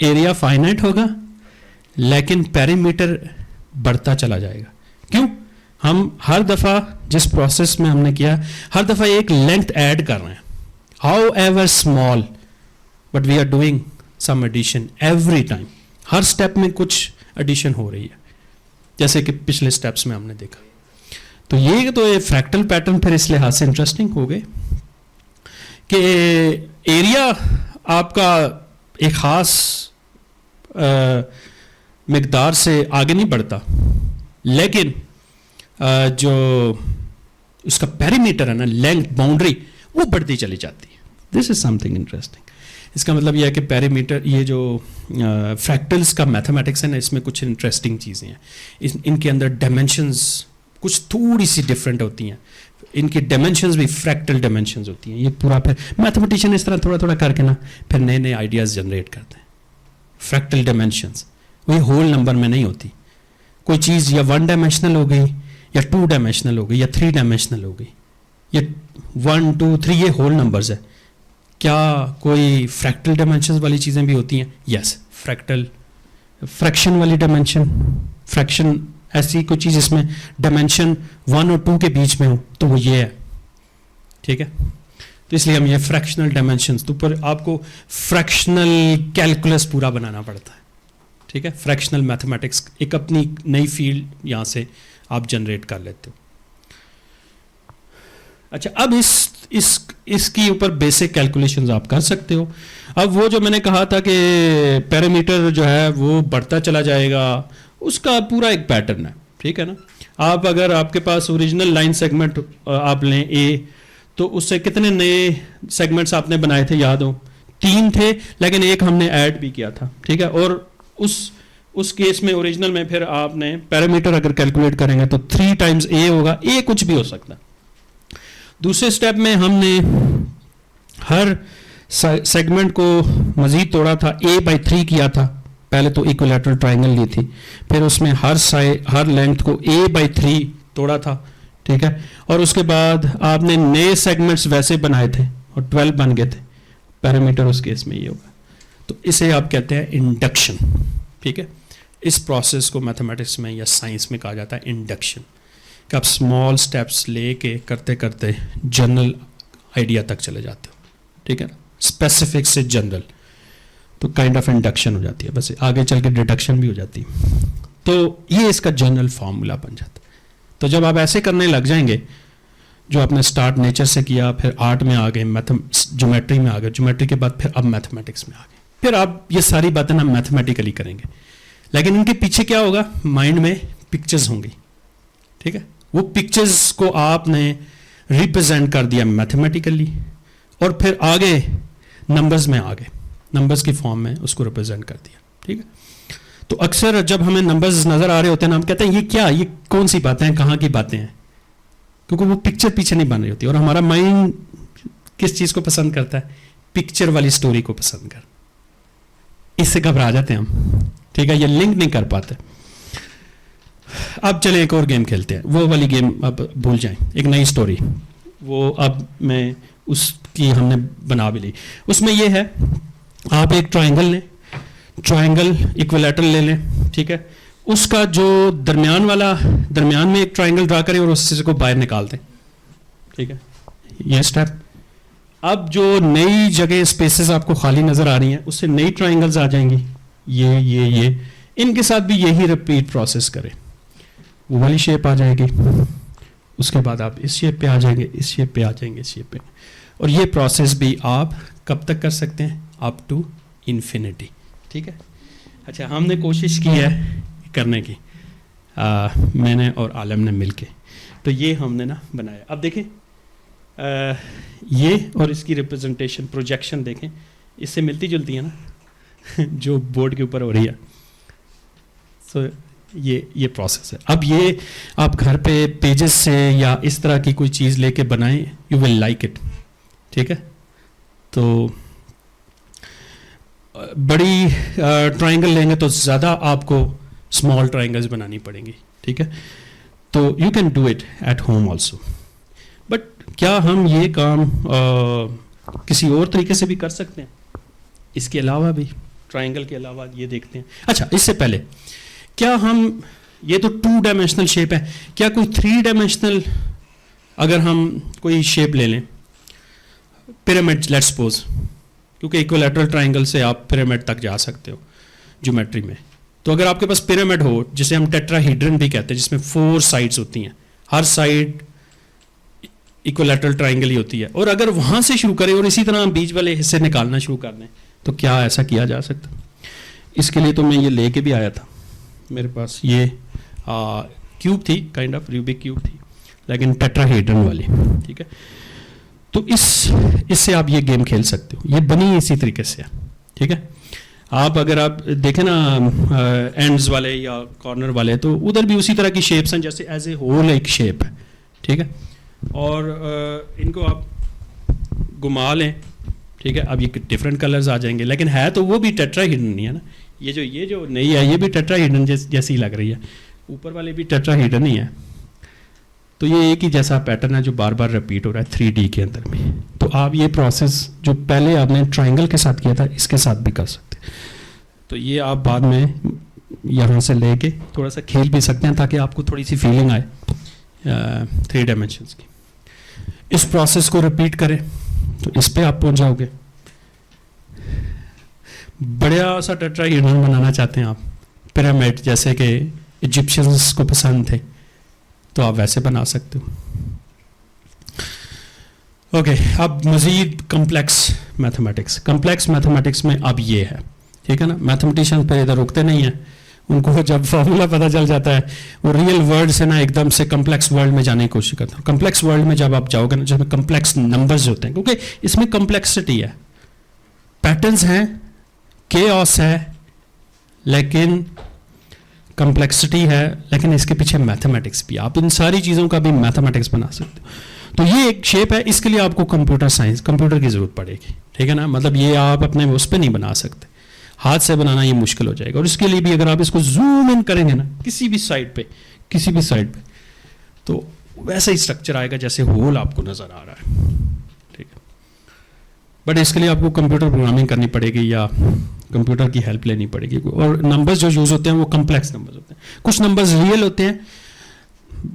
एरिया फाइनाइट होगा लेकिन पेरीमीटर बढ़ता चला जाएगा। क्यों? हम हर दफ़ा जिस प्रोसेस में हमने किया, हर दफ़ा एक लेंथ ऐड कर रहे हैं, however small, but we are doing some addition every time. हर स्टेप में कुछ एडिशन हो रही है, जैसे कि पिछले स्टेप्स में हमने देखा। तो ये फ्रैक्टल पैटर्न फिर इस लिहाज से इंटरेस्टिंग हो गए कि एरिया आपका एक ख़ास मिकदार से आगे नहीं बढ़ता, लेकिन जो उसका पेरीमीटर है ना, लेंथ, बाउंड्री, वो बढ़ती चली जाती है। This is something interesting. इसका मतलब यह है कि पेरीमीटर, ये जो फ्रैक्टल्स का मैथमेटिक्स है ना, इसमें कुछ इंटरेस्टिंग चीज़ें हैं। इनके अंदर डायमेंशंस कुछ थोड़ी सी डिफरेंट होती हैं, इनकी डायमेंशंस भी फ्रैक्टल डायमेंशंस होती हैं। ये पूरा फिर मैथमेटिशियन इस तरह थोड़ा थोड़ा करके ना फिर नए नए आइडियाज़ जनरेट करते हैं। फ्रैक्टल डायमेंशंस वही होल नंबर में नहीं होती। कोई चीज़ या 1 डायमेंशनल हो गई, या 2 डायमेंशनल हो गई, या 3 डायमेंशनल हो गई, या 1 2 3 ये होल नंबर्स है। क्या कोई फ्रैक्टल डायमेंशंस वाली चीज़ें भी होती हैं? यस, फ्रैक्शन वाली डायमेंशन, फ्रैक्शन ऐसी कोई चीज़ इसमें डायमेंशन 1 और 2 के बीच में हो तो वो ये है, ठीक है। तो इसलिए हम ये फ्रैक्शनल डायमेंशंस, तो पर आपको फ्रैक्शनल कैलकुलस पूरा बनाना पड़ता है, ठीक है। फ्रैक्शनल मैथमेटिक्स एक अपनी नई फील्ड यहाँ से आप जनरेट कर लेते हो। अच्छा, अब इसकी ऊपर बेसिक कैलकुलेशंस आप कर सकते हो। अब वो जो मैंने कहा था कि पैरामीटर जो है वो बढ़ता चला जाएगा, उसका पूरा एक पैटर्न है, ठीक है ना। आप अगर आपके पास ओरिजिनल लाइन सेगमेंट आप लें ए, तो उससे कितने नए सेगमेंट्स आपने बनाए थे, याद हो? 3 थे, लेकिन एक हमने ऐड भी किया था, ठीक है। और उस केस में ओरिजिनल में फिर आपने पैरामीटर अगर कैलकुलेट करेंगे तो 3 टाइम्स ए होगा। ए कुछ भी हो सकता है। दूसरे स्टेप में हमने हर सेगमेंट को मजीद तोड़ा था, a/3 किया था। पहले तो इक्विलैटरल ट्रायंगल ली थी, फिर उसमें हर लेंथ को a/3 तोड़ा था, ठीक है। और उसके बाद आपने नए सेगमेंट्स वैसे बनाए थे और 12 बन गए थे। पैरामीटर उस केस में ये होगा। तो इसे आप कहते हैं इंडक्शन, ठीक है। इस प्रोसेस को मैथमेटिक्स में या साइंस में कहा जाता है इंडक्शन, कि आप स्मॉल स्टेप्स लेके करते करते जनरल आइडिया तक चले जाते हो, ठीक है ना। स्पेसिफिक से जनरल, तो काइंड ऑफ इंडक्शन हो जाती है, बस आगे चल के डिडक्शन भी हो जाती है। तो ये इसका जनरल फार्मूला बन जाता है। तो जब आप ऐसे करने लग जाएंगे, जो आपने स्टार्ट नेचर से किया, फिर आर्ट में आ गए, ज्योमेट्री में आ गए, ज्योमेट्री के बाद फिर अब मैथमेटिक्स में आ गए, फिर आप ये सारी बातें ना मैथमेटिकली करेंगे। लेकिन इनके पीछे क्या होगा? माइंड में पिक्चर्स होंगी, ठीक है। वो पिक्चर्स को आपने रिप्रेजेंट कर दिया मैथमेटिकली, और फिर आगे नंबर्स में आ गए, नंबर्स की फॉर्म में उसको रिप्रेजेंट कर दिया, ठीक है। तो अक्सर जब हमें नंबर्स नजर आ रहे होते हैं ना, हम कहते हैं ये क्या, ये कौन सी बातें हैं, कहाँ की बातें हैं, क्योंकि वो पिक्चर पीछे नहीं बन रही होती। और हमारा माइंड किस चीज़ को पसंद करता है? पिक्चर वाली स्टोरी को पसंद कर, इससे घबरा जाते हैं हम, ठीक है, ये लिंक नहीं कर पाते। अब चले एक और गेम खेलते हैं, वो वाली गेम अब भूल जाएं, एक नई स्टोरी, वो अब मैं उसकी हमने बना भी ली। उसमें ये है, आप एक ट्रायंगल लें, ट्रायंगल इक्विलैटरल ले लें, ठीक है। उसका जो दरमियान में एक ट्रायंगल ड्रा करें और उससे को बाहर निकाल दें, ठीक है, ये स्टेप। अब जो नई जगह स्पेसेस आपको खाली नजर आ रही हैं, उससे नई ट्रायंगल्स आ जाएंगी, ये इनके साथ भी यही रिपीट प्रोसेस करें, वो वाली शेप आ जाएगी। उसके बाद आप इस शेप पे आ जाएंगे, इस शेप पे आ जाएंगे, इस शेप पे। और ये प्रोसेस भी आप कब तक कर सकते हैं? अप टू इन्फिनिटी, ठीक है। अच्छा, हमने कोशिश की है करने की, मैंने और आलम ने मिलके, तो ये हमने ना बनाया। अब देखें, ये और इसकी रिप्रेजेंटेशन, प्रोजेक्शन देखें, इससे मिलती जुलती है ना जो बोर्ड के ऊपर हो रही है। सो ये प्रोसेस है। अब ये आप घर पे पेजेस से या इस तरह की कोई चीज़ लेके बनाएं, यू विल लाइक इट, ठीक है। तो बड़ी ट्रायंगल लेंगे तो ज़्यादा आपको स्मॉल ट्रायंगल्स बनानी पड़ेंगी, ठीक है। तो you can do it at home also, but क्या हम ये काम किसी और तरीके से भी कर सकते हैं, इसके अलावा भी, ट्राइंगल के अलावा ये देखते हैं। अच्छा, इससे पहले क्या हम, ये तो 2 डायमेंशनल शेप है, क्या कोई 3 डायमेंशनल अगर हम कोई शेप ले लें, पिरामिड लेट्स सपोज, क्योंकि इक्विलैटरल ट्राइंगल से आप पिरामिड तक जा सकते हो ज्योमेट्री में। तो अगर आपके पास पिरामिड हो, जिसे हम टेट्राहीड्रन भी कहते हैं, जिसमें 4 साइड्स होती हैं, हर साइड इक्विलैटरल ट्राइंगल ही होती है, और अगर वहां से शुरू करें और इसी तरह हम बीच वाले हिस्से निकालना शुरू कर दें, तो क्या ऐसा किया जा सकता? इसके लिए तो मैं ये लेके भी आया था, मेरे पास ये क्यूब थी, काइंड ऑफ रूबिक क्यूब थी, लेकिन टेट्राहेड्रन वाली, ठीक है। तो इससे आप ये गेम खेल सकते हो, ये बनी इसी तरीके से है, ठीक है। आप अगर आप देखें ना एंड्स वाले या कॉर्नर वाले, तो उधर भी उसी तरह की शेप्स हैं, जैसे एज ए होल एक शेप है, ठीक है। और इनको आप घुमा लें, ठीक है। अब ये डिफरेंट कलर्स आ जाएंगे, लेकिन है तो वो भी टेट्राहेड्रन ही है ना। ये जो नहीं है, ये भी टेट्राहेड्रन जैसी लग रही है, ऊपर वाले भी टेट्राहेड्रन ही है। तो ये एक ही जैसा पैटर्न है जो बार बार रिपीट हो रहा है 3D के अंदर में। तो आप ये प्रोसेस जो पहले आपने ट्राइंगल के साथ किया था, इसके साथ भी कर सकते हैं। तो ये आप बाद में यहाँ से लेके थोड़ा सा खेल भी सकते हैं, ताकि आपको थोड़ी सी फीलिंग आए 3 डायमेंशंस की। इस प्रोसेस को रिपीट करें तो इस पे आप पहुंच जाओगे। बढ़िया सा टेट्राहेड्रन बनाना चाहते हैं आप, पिरामिड जैसे कि इजिप्शियंस को पसंद थे, तो आप वैसे बना सकते हो। ओके, अब मजीद कम्प्लेक्स मैथमेटिक्स में अब ये है, ठीक है ना। मैथमेटिशियंस पे इधर रुकते नहीं हैं, उनको जब फॉर्मूला पता चल जाता है, वो रियल वर्ल्ड से ना एकदम से कम्प्लेक्स वर्ल्ड में जाने की कोशिश करते हैं। कम्प्लेक्स वर्ल्ड में जब आप जाओगे ना, जिसमें कम्प्लेक्स नंबर्स होते हैं, क्योंकि इसमें कम्प्लेक्सिटी है, पैटर्न्स हैं, केओस है, लेकिन कम्प्लेक्सिटी है, लेकिन इसके पीछे मैथमेटिक्स भी। आप इन सारी चीज़ों का भी मैथमेटिक्स बना सकते हो। तो ये एक शेप है, इसके लिए आपको कंप्यूटर की ज़रूरत पड़ेगी, ठीक है ना। मतलब ये आप अपने उस पर नहीं बना सकते, हाथ से बनाना ये मुश्किल हो जाएगा। और इसके लिए भी अगर आप इसको जूम इन करेंगे ना, किसी भी साइड पे, तो वैसा ही स्ट्रक्चर आएगा जैसे होल आपको नज़र आ रहा है, ठीक है। बट इसके लिए आपको कंप्यूटर प्रोग्रामिंग करनी पड़ेगी या कंप्यूटर की हेल्प लेनी पड़ेगी। और नंबर्स जो यूज़ होते हैं वो कम्प्लेक्स नंबर्स होते हैं। कुछ नंबर्स रियल होते हैं,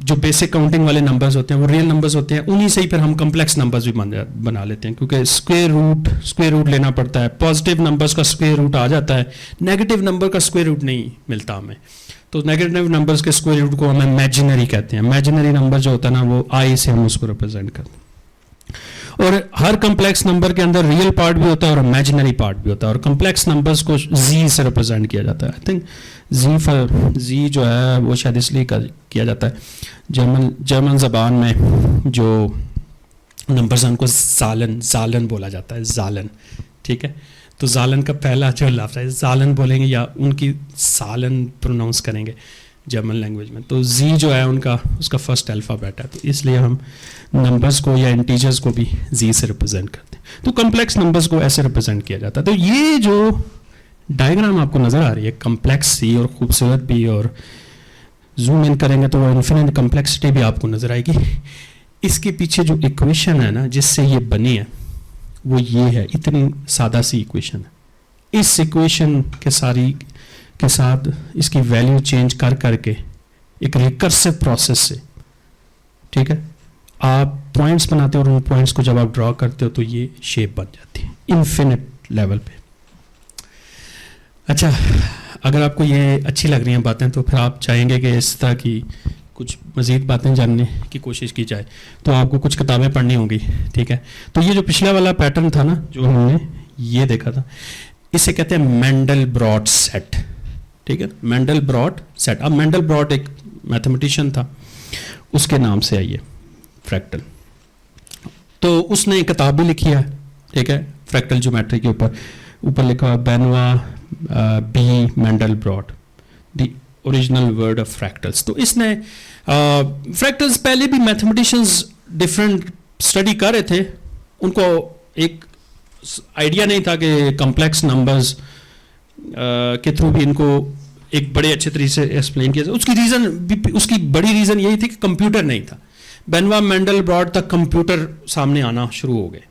जो बेसिक काउंटिंग वाले नंबर्स होते हैं वो रियल नंबर्स होते हैं, उन्हीं से ही फिर हम कम्प्लेक्स नंबर्स भी बना लेते हैं, क्योंकि स्क्वायर रूट लेना पड़ता है। पॉजिटिव नंबर्स का स्क्वायर रूट आ जाता है, नेगेटिव नंबर का स्क्वायर रूट नहीं मिलता हमें। तो नेगेटिव नंबर्स के स्क्वायर रूट को हम इमेजिनरी कहते हैं। इमेजिनरी नंबर जो होता है ना, वो आई से हम उसको रिप्रेजेंट करते हैं। और हर कम्प्लेक्स नंबर के अंदर रियल पार्ट भी होता है और इमेजिनरी पार्ट भी होता है। और कम्प्लेक्स नंबर्स को जी से रिप्रेजेंट किया जाता है। आई थिंक जी जो है वो शायद इसलिए किया जाता है, जर्मन ज़बान में जो नंबर्स हैं उनको जालन बोला जाता है, जालन, ठीक है। तो जालन का पहला जो लफ्ज़ है, जालन बोलेंगे या उनकी सालन प्रोनाउंस करेंगे जर्मन लैंग्वेज में। तो जी जो है उसका फर्स्ट अल्फ़ाबेट है, तो इसलिए हम नंबर्स को या इंटीजर्स को भी जी से रिप्रेजेंट करते हैं। तो कम्प्लेक्स नंबर्स को ऐसे रिप्रेजेंट किया जाता है। तो ये जो डायग्राम आपको नज़र आ रही है, कम्प्लेक्स सी और खूबसूरत भी, और जूम इन करेंगे तो इन्फिनिट कम्प्लेक्सिटी भी आपको नज़र आएगी। इसके पीछे जो इक्वेशन है ना जिससे ये बनी है, वो ये है, इतनी सादा सी इक्वेशन है। इस इक्वेशन के साथ इसकी वैल्यू चेंज करके एक रिकर्सिव प्रोसेस से, ठीक है, आप पॉइंट्स बनाते हो और उन पॉइंट्स को जब आप ड्रॉ करते हो तो ये शेप बन जाती है इन्फिनिट लेवल पे। अच्छा, अगर आपको ये अच्छी लग रही हैं बातें, तो फिर आप चाहेंगे कि इस तरह की कुछ मज़ीद बातें जानने की कोशिश की जाए, तो आपको कुछ किताबें पढ़नी होंगी, ठीक है। तो ये जो पिछला वाला पैटर्न था ना, जो हमने ये देखा था, इसे कहते हैं मैंडल-ब्रॉट सेट, ठीक है। Mendel-brought set. अब मैंडल-ब्रॉट एक मैथमेटिशियन था, उसके नाम से आई है फ्रैक्टल। तो उसने एक किताब भी लिखी है, ठीक है, फ्रैक्टल ज्योमेट्री के ऊपर लिखा हुआ Benoit B Mandelbrot the original word of fractals. तो इसने फ्रैक्टल्स पहले भी मैथमेटिशियंस डिफरेंट स्टडी कर रहे थे, उनको एक आइडिया नहीं था कि कम्प्लेक्स नंबर्स के थ्रू भी इनको एक बड़े अच्छे तरीके से एक्सप्लेन किया जाए। उसकी बड़ी रीज़न यही थी कि कंप्यूटर नहीं था। बेनवा मैंडल-ब्रॉट तक कंप्यूटर सामने आना शुरू हो गए।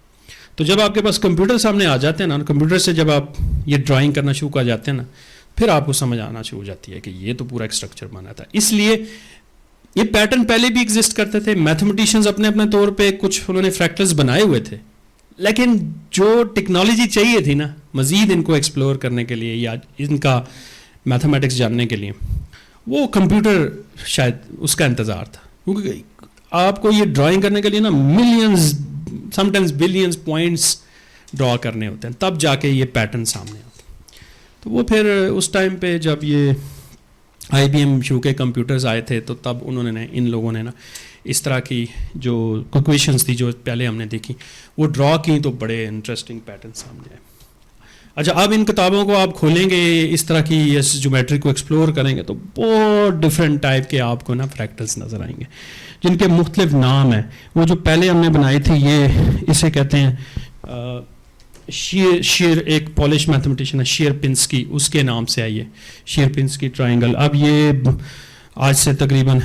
तो जब आपके पास कंप्यूटर सामने आ जाते हैं ना, कंप्यूटर से जब आप ये ड्राइंग करना शुरू कर जाते हैं ना, फिर आपको समझ आना शुरू हो जाती है कि ये तो पूरा एक स्ट्रक्चर बना था। इसलिए ये पैटर्न पहले भी एग्जिस्ट करते थे, मैथमेटिशियंस अपने अपने तौर पे कुछ उन्होंने फ्रैक्टल्स बनाए हुए थे, लेकिन जो टेक्नोलॉजी चाहिए थी ना मज़ीद इनको एक्सप्लोर करने के लिए या इनका मैथमेटिक्स जानने के लिए, वो कंप्यूटर शायद उसका इंतज़ार था। क्योंकि आपको ये ड्राइंग करने के लिए ना millions sometimes billions points draw करने होते हैं, तब जाके ये पैटर्न सामने आता है। तो वो फिर उस टाइम पे जब ये IBM शुरू के कंप्यूटर्स आए थे, तो तब उन्होंने इन लोगों ने ना इस तरह की जो इक्वेशंस थी जो पहले हमने देखी वो ड्रॉ की, तो बड़े इंटरेस्टिंग पैटर्न सामने आए। अच्छा, अब इन किताबों को आप खोलेंगे, इस तरह की इस ज्योमेट्री को एक्सप्लोर करेंगे, तो बहुत डिफरेंट टाइप के आपको ना फ्रैक्टल्स नज़र आएंगे जिनके मुख्तलिफ नाम हैं। वो जो पहले हमने बनाई थी, ये इसे कहते हैं शेर एक पॉलिश मैथमेटिशियन है शेरपिंस्की, उसके नाम से आई है शेरपिंस्की ट्रायंगल। अब ये आज से तकरीबन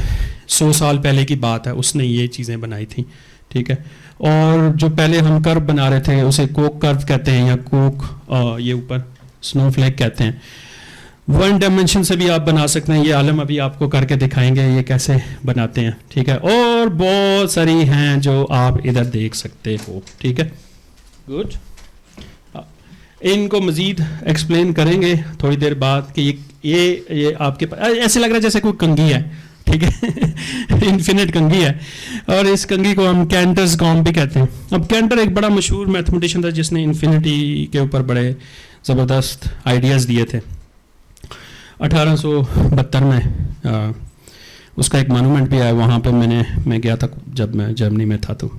100 साल पहले की बात है, उसने ये चीज़ें बनाई थी, ठीक है। और जो पहले हम कर्व बना रहे थे उसे कोक कर्व कहते हैं या कोक ये ऊपर स्नोफ्लेक कहते हैं। 1 डायमेंशन से भी आप बना सकते हैं, ये आलम अभी आपको करके दिखाएंगे ये कैसे बनाते हैं, ठीक है। और बहुत सारी हैं जो आप इधर देख सकते हो, ठीक है। गुड, इनको मज़ीद एक्सप्लेन करेंगे थोड़ी देर बाद कि ये आपके पास ऐसे लग रहा है जैसे कोई कंघी है, ठीक है। इन्फिनिट कंघी है, और इस कंघी को हम कैंटर्स गॉम भी कहते हैं। अब कैंटर एक बड़ा मशहूर मैथमेटिशियन था जिसने इन्फिनिटी के ऊपर बड़े ज़बरदस्त आइडियाज़ दिए थे। 1872 में उसका एक मोनूमेंट भी है, वहाँ पे मैं गया था जब मैं जर्मनी में था, तो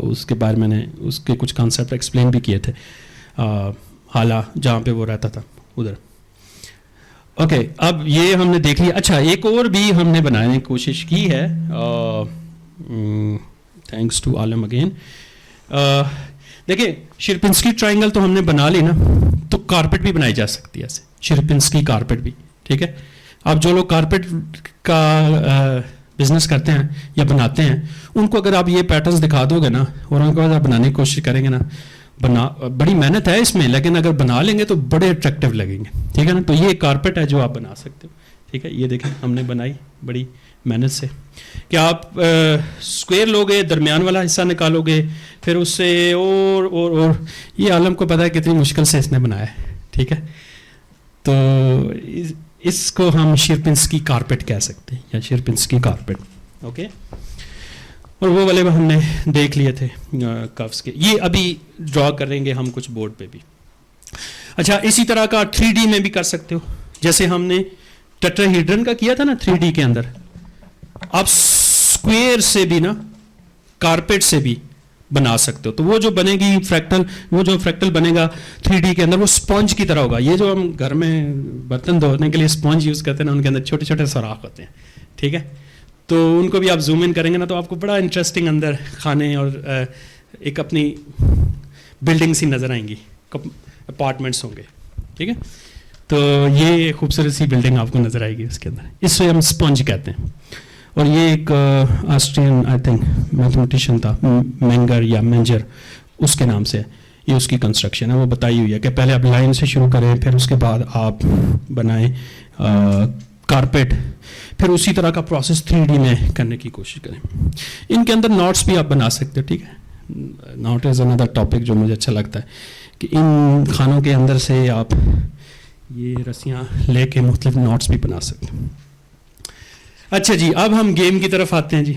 उसके बारे मैंने उसके कुछ कॉन्सेप्ट एक्सप्लेन भी किए थे, हाला जहाँ पे वो रहता था उधर। ओके, अब ये हमने देख लिया। अच्छा, एक और भी हमने बनाने की कोशिश की है, थैंक्स टू आलम अगेन। देखिए, शेरपिंस्की ट्रायंगल तो हमने बना ली ना, तो कारपेट भी बनाई जा सकती है ऐसे, शेरपिंस्की कारपेट भी, ठीक है। अब जो लोग कारपेट का बिजनेस करते हैं या बनाते हैं, उनको अगर आप ये पैटर्न्स दिखा दोगे ना और उनको अगर बनाने की कोशिश करेंगे ना, बड़ी मेहनत है इसमें, लेकिन अगर बना लेंगे तो बड़े अट्रैक्टिव लगेंगे, ठीक है ना। तो ये कारपेट है जो आप बना सकते हो, ठीक है। ये देखें हमने बनाई बड़ी मेहनत से, कि आप स्क्वायर लोगे, दरमियान वाला हिस्सा निकालोगे, फिर उससे और ये आलम को पता है कितनी मुश्किल से इसने बनाया है, ठीक है। तो इसको हम शेरपिंस्की कारपेट कह सकते हैं या शेरपिंस्की कारपेट, ओके। और वो वाले हमने देख लिए थे कर्व्स के, ये अभी ड्रॉ करेंगे हम कुछ बोर्ड पे भी। अच्छा, इसी तरह का 3D में भी कर सकते हो, जैसे हमने टेट्राहेड्रन का किया था ना 3D के अंदर। आप स्क्वायर से भी ना, कारपेट से भी बना सकते हो। तो वो जो बनेगी फ्रैक्टल, वो जो फ्रैक्टल बनेगा 3D के अंदर, वो स्पंज की तरह होगा। ये जो हम घर में बर्तन धोने के लिए स्पंज यूज़ करते हैं ना, उनके अंदर छोटे छोटे सुराख होते हैं, ठीक है। तो उनको भी आप जूम इन करेंगे ना, तो आपको बड़ा इंटरेस्टिंग अंदर खाने और एक अपनी बिल्डिंग सी नज़र आएंगी, अपार्टमेंट्स होंगे, ठीक है। तो ये खूबसूरत सी बिल्डिंग आपको नज़र आएगी उसके अंदर, इससे हम स्पंज कहते हैं। और ये एक ऑस्ट्रियन आई थिंक मैथमेटिशियन था, मेंगर या मेंजर, उसके नाम से ये उसकी कंस्ट्रक्शन है। वो बताई हुई है कि पहले आप लाइन से शुरू करें, फिर उसके बाद आप बनाएं कारपेट, फिर उसी तरह का प्रोसेस 3D में करने की कोशिश करें। इनके अंदर नॉट्स भी आप बना सकते हो, ठीक है। नॉट इज़ अनदर टॉपिक जो मुझे अच्छा लगता है, कि इन खानों के अंदर से आप ये रस्सियाँ लेके मुख्तलिफ नॉट्स भी बना सकते हो। अच्छा जी, अब हम गेम की तरफ आते हैं जी।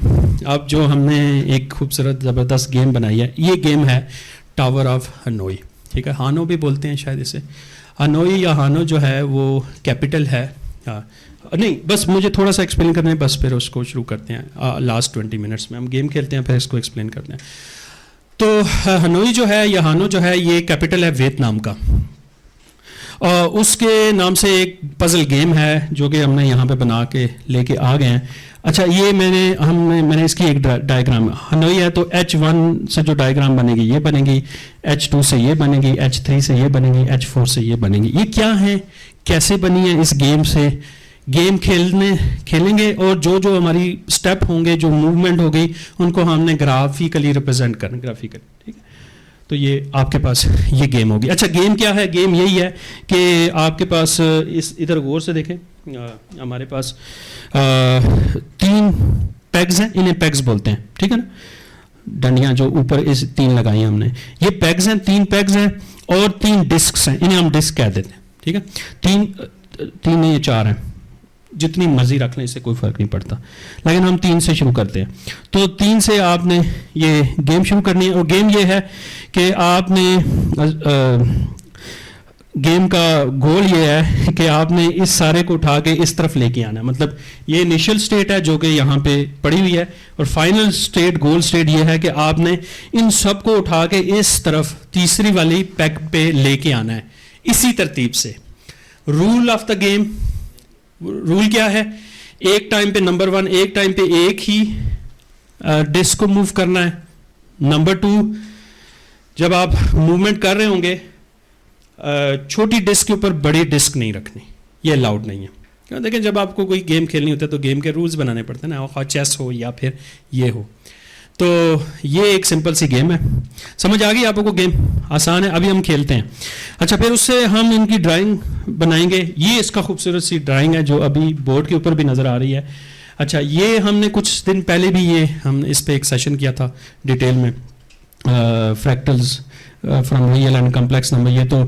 अब जो हमने एक खूबसूरत ज़बरदस्त गेम बनाई है, ये गेम है टावर ऑफ हनोई, ठीक है। हानो भी बोलते हैं शायद इसे। हनोई या हानो जो है वो कैपिटल है, नहीं बस मुझे थोड़ा सा एक्सप्लेन करना है, बस फिर उसको शुरू करते हैं। लास्ट 20 मिनट्स में हम गेम खेलते हैं, फिर इसको एक्सप्लेन करते हैं। तो हनोई जो है या हानो जो है, ये कैपिटल है वियतनाम का। उसके नाम से एक पजल गेम है जो कि हमने यहाँ पे बना के लेके आ गए हैं। अच्छा, ये मैंने इसकी एक डायग्राम, हनोई है तो H1 से जो डायग्राम बनेगी ये बनेगी, H2 से ये बनेगी, H3 से ये बनेगी, H4 से ये बनेगी। ये क्या है, कैसे बनी है, इस गेम से गेम खेलेंगे और जो जो हमारी स्टेप होंगे, जो मूवमेंट होगी, उनको हमने ग्राफिकली रिप्रेजेंट करना, ग्राफिकली, ठीक है। तो ये आपके पास ये गेम होगी। अच्छा गेम क्या है? गेम यही है कि आपके पास इस इधर गौर से देखें, हमारे पास 3 पेग्स हैं, इन्हें पेग्स बोलते हैं, ठीक है ना, डंडियां जो ऊपर इस 3 लगाई हमने, ये पेग्स हैं, 3 पेग्स हैं और 3 डिस्क्स हैं, इन्हें हम डिस्क कह देते हैं, ठीक है। 3 नहीं, ये 4 हैं, जितनी मर्जी रख लें, इससे कोई फ़र्क नहीं पड़ता, लेकिन हम 3 से शुरू करते हैं। तो 3 से आपने ये गेम शुरू करनी है, और गेम ये है कि आपने गेम का गोल ये है कि आपने इस सारे को उठा के इस तरफ लेके आना है। मतलब ये इनिशियल स्टेट है जो कि यहाँ पे पड़ी हुई है, और फाइनल स्टेट, गोल स्टेट ये है कि आपने इन सब को उठा के इस तरफ तीसरी वाली पैक पे लेके आना है, इसी तरतीब से। Rule of the game, rule क्या है? एक टाइम पे नंबर 1, एक टाइम पे एक ही डिस्क को मूव करना है। नंबर 2, जब आप मूवमेंट कर रहे होंगे, छोटी डिस्क के ऊपर बड़ी डिस्क नहीं रखनी, ये अलाउड नहीं है। क्यों? देखिए, जब आपको कोई गेम खेलनी होती है तो गेम के रूल्स बनाने पड़ते हैं ना, और चेस हो या फिर ये हो। तो ये एक सिंपल सी गेम है, समझ आ गई आपको? गेम आसान है, अभी हम खेलते हैं। अच्छा, फिर उससे हम इनकी ड्राइंग बनाएंगे। ये इसका खूबसूरत सी ड्राइंग है जो अभी बोर्ड के ऊपर भी नज़र आ रही है। अच्छा, ये हमने कुछ दिन पहले भी ये हम इस पर एक सेशन किया था डिटेल में, fractals from real and complex number. ये तो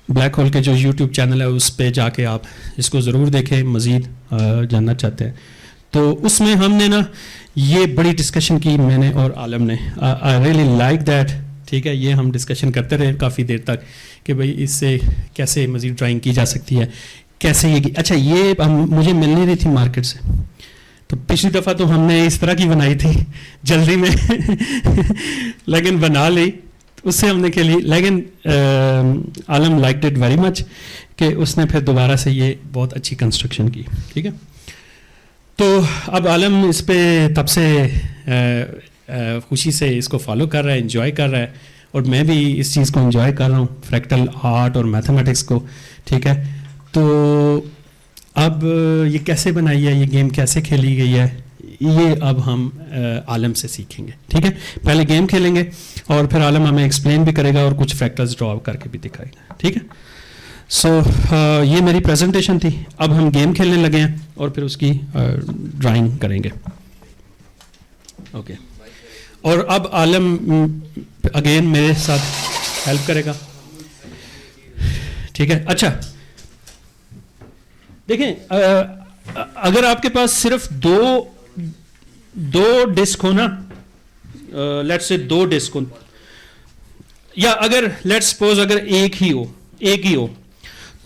ब्लैक होल के जो यूट्यूब चैनल है उस पे जाके आप इसको ज़रूर देखें, मज़ीद जानना चाहते हैं तो। उसमें हमने ना ये बड़ी डिस्कशन की, मैंने और आलम ने। आई रियली लाइक दैट, ठीक है। ये हम डिस्कशन करते रहे काफ़ी देर तक कि भाई इससे कैसे मज़ीद ड्राइंग की जा सकती है, कैसे ये। अच्छा, ये मुझे मिल नहीं रही थी मार्केट से, तो पिछली दफ़ा तो हमने इस तरह की बनाई थी जल्दी में लेकिन बना ली, उससे हमने खेली। लेकिन आलम लाइक्ड इट वेरी मच कि उसने फिर दोबारा से ये बहुत अच्छी कंस्ट्रक्शन की, ठीक है। तो अब आलम इस पे तब से खुशी से इसको फॉलो कर रहा है, एंजॉय कर रहा है, और मैं भी इस चीज़ को एंजॉय कर रहा हूँ, फ्रैक्टल आर्ट और मैथमेटिक्स को, ठीक है। तो अब ये कैसे बनाई है, ये गेम कैसे खेली गई है, ये अब हम आलम से सीखेंगे, ठीक है। पहले गेम खेलेंगे और फिर आलम हमें एक्सप्लेन भी करेगा और कुछ फैक्टर्स ड्रॉ करके भी दिखाएगा, ठीक है। सो ये मेरी प्रेजेंटेशन थी। अब हम गेम खेलने लगे हैं और फिर उसकी ड्राइंग करेंगे, ओके। और अब आलम अगेन मेरे साथ हेल्प करेगा, ठीक है। अच्छा देखें, अगर आपके पास सिर्फ दो डिस्क हो ना, लेट्स से 2 डिस्क हो, या अगर लेट्स सपोज अगर एक ही हो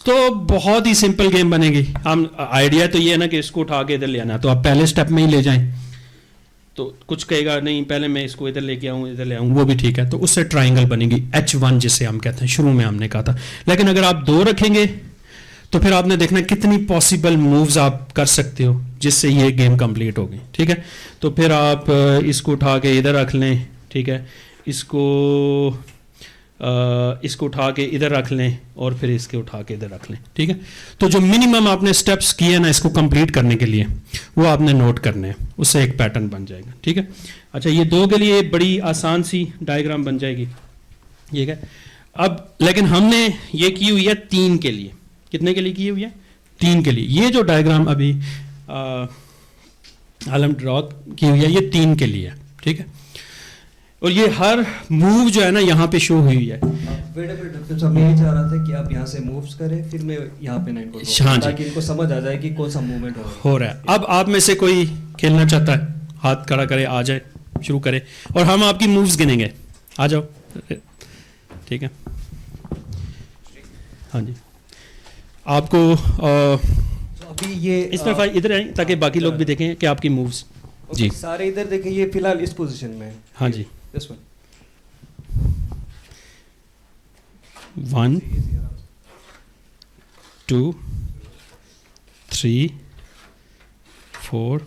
तो बहुत ही सिंपल गेम बनेगी। हम आइडिया तो ये है ना कि इसको उठा के इधर ले आना, तो आप पहले स्टेप में ही ले जाएं, तो कुछ कहेगा नहीं पहले मैं इसको इधर लेके आऊँ, इधर ले आऊँ, वो भी ठीक है। तो उससे ट्राइंगल बनेगी, H1 जिसे हम कहते हैं, शुरू में हमने कहा था। लेकिन अगर आप 2 रखेंगे तो फिर आपने देखना कितनी पॉसिबल मूव्स आप कर सकते हो जिससे ये गेम कंप्लीट होगी, ठीक है। तो फिर आप इसको उठा के इधर रख लें, ठीक है, इसको उठा के इधर रख लें और फिर इसके उठा के इधर रख लें, ठीक है। तो जो मिनिमम आपने स्टेप्स किए ना इसको कंप्लीट करने के लिए, वो आपने नोट करने हैं, उससे एक पैटर्न बन जाएगा, ठीक है। अच्छा, ये 2 के लिए बड़ी आसान सी डायग्राम बन जाएगी, ठीक है। अब लेकिन हमने ये की हुई है 3 के लिए। कितने के लिए की हुई है? 3 के लिए। ये जो डायग्राम अभी आलम ड्रॉ की हुई है, ये 3 के लिए है, ठीक है। और ये हर मूव जो है ना यहाँ पे शो हुई है। मैं ये चाह रहा था कि आप यहाँ से मूव्स करें, फिर मैं यहाँ पे नाइन को, हाँ जी, ताकि इनको समझ आ जाए कि कौन सा मूवमेंट हो रहा है। अब आप में से कोई खेलना चाहता है, हाथ खड़ा करे, आ जाए, शुरू करे, और हम आपकी मूव्स गिनेंगे। आ जाओ, ठीक है। हाँ जी, आपको अभी ये इस तरफ इधर आए ताकि बाकी लोग भी देखें कि आपकी मूव्स। जी, सारे इधर देखें, ये फिलहाल इस पोजीशन में है। हाँ जी, दिस वन 1 2 3 4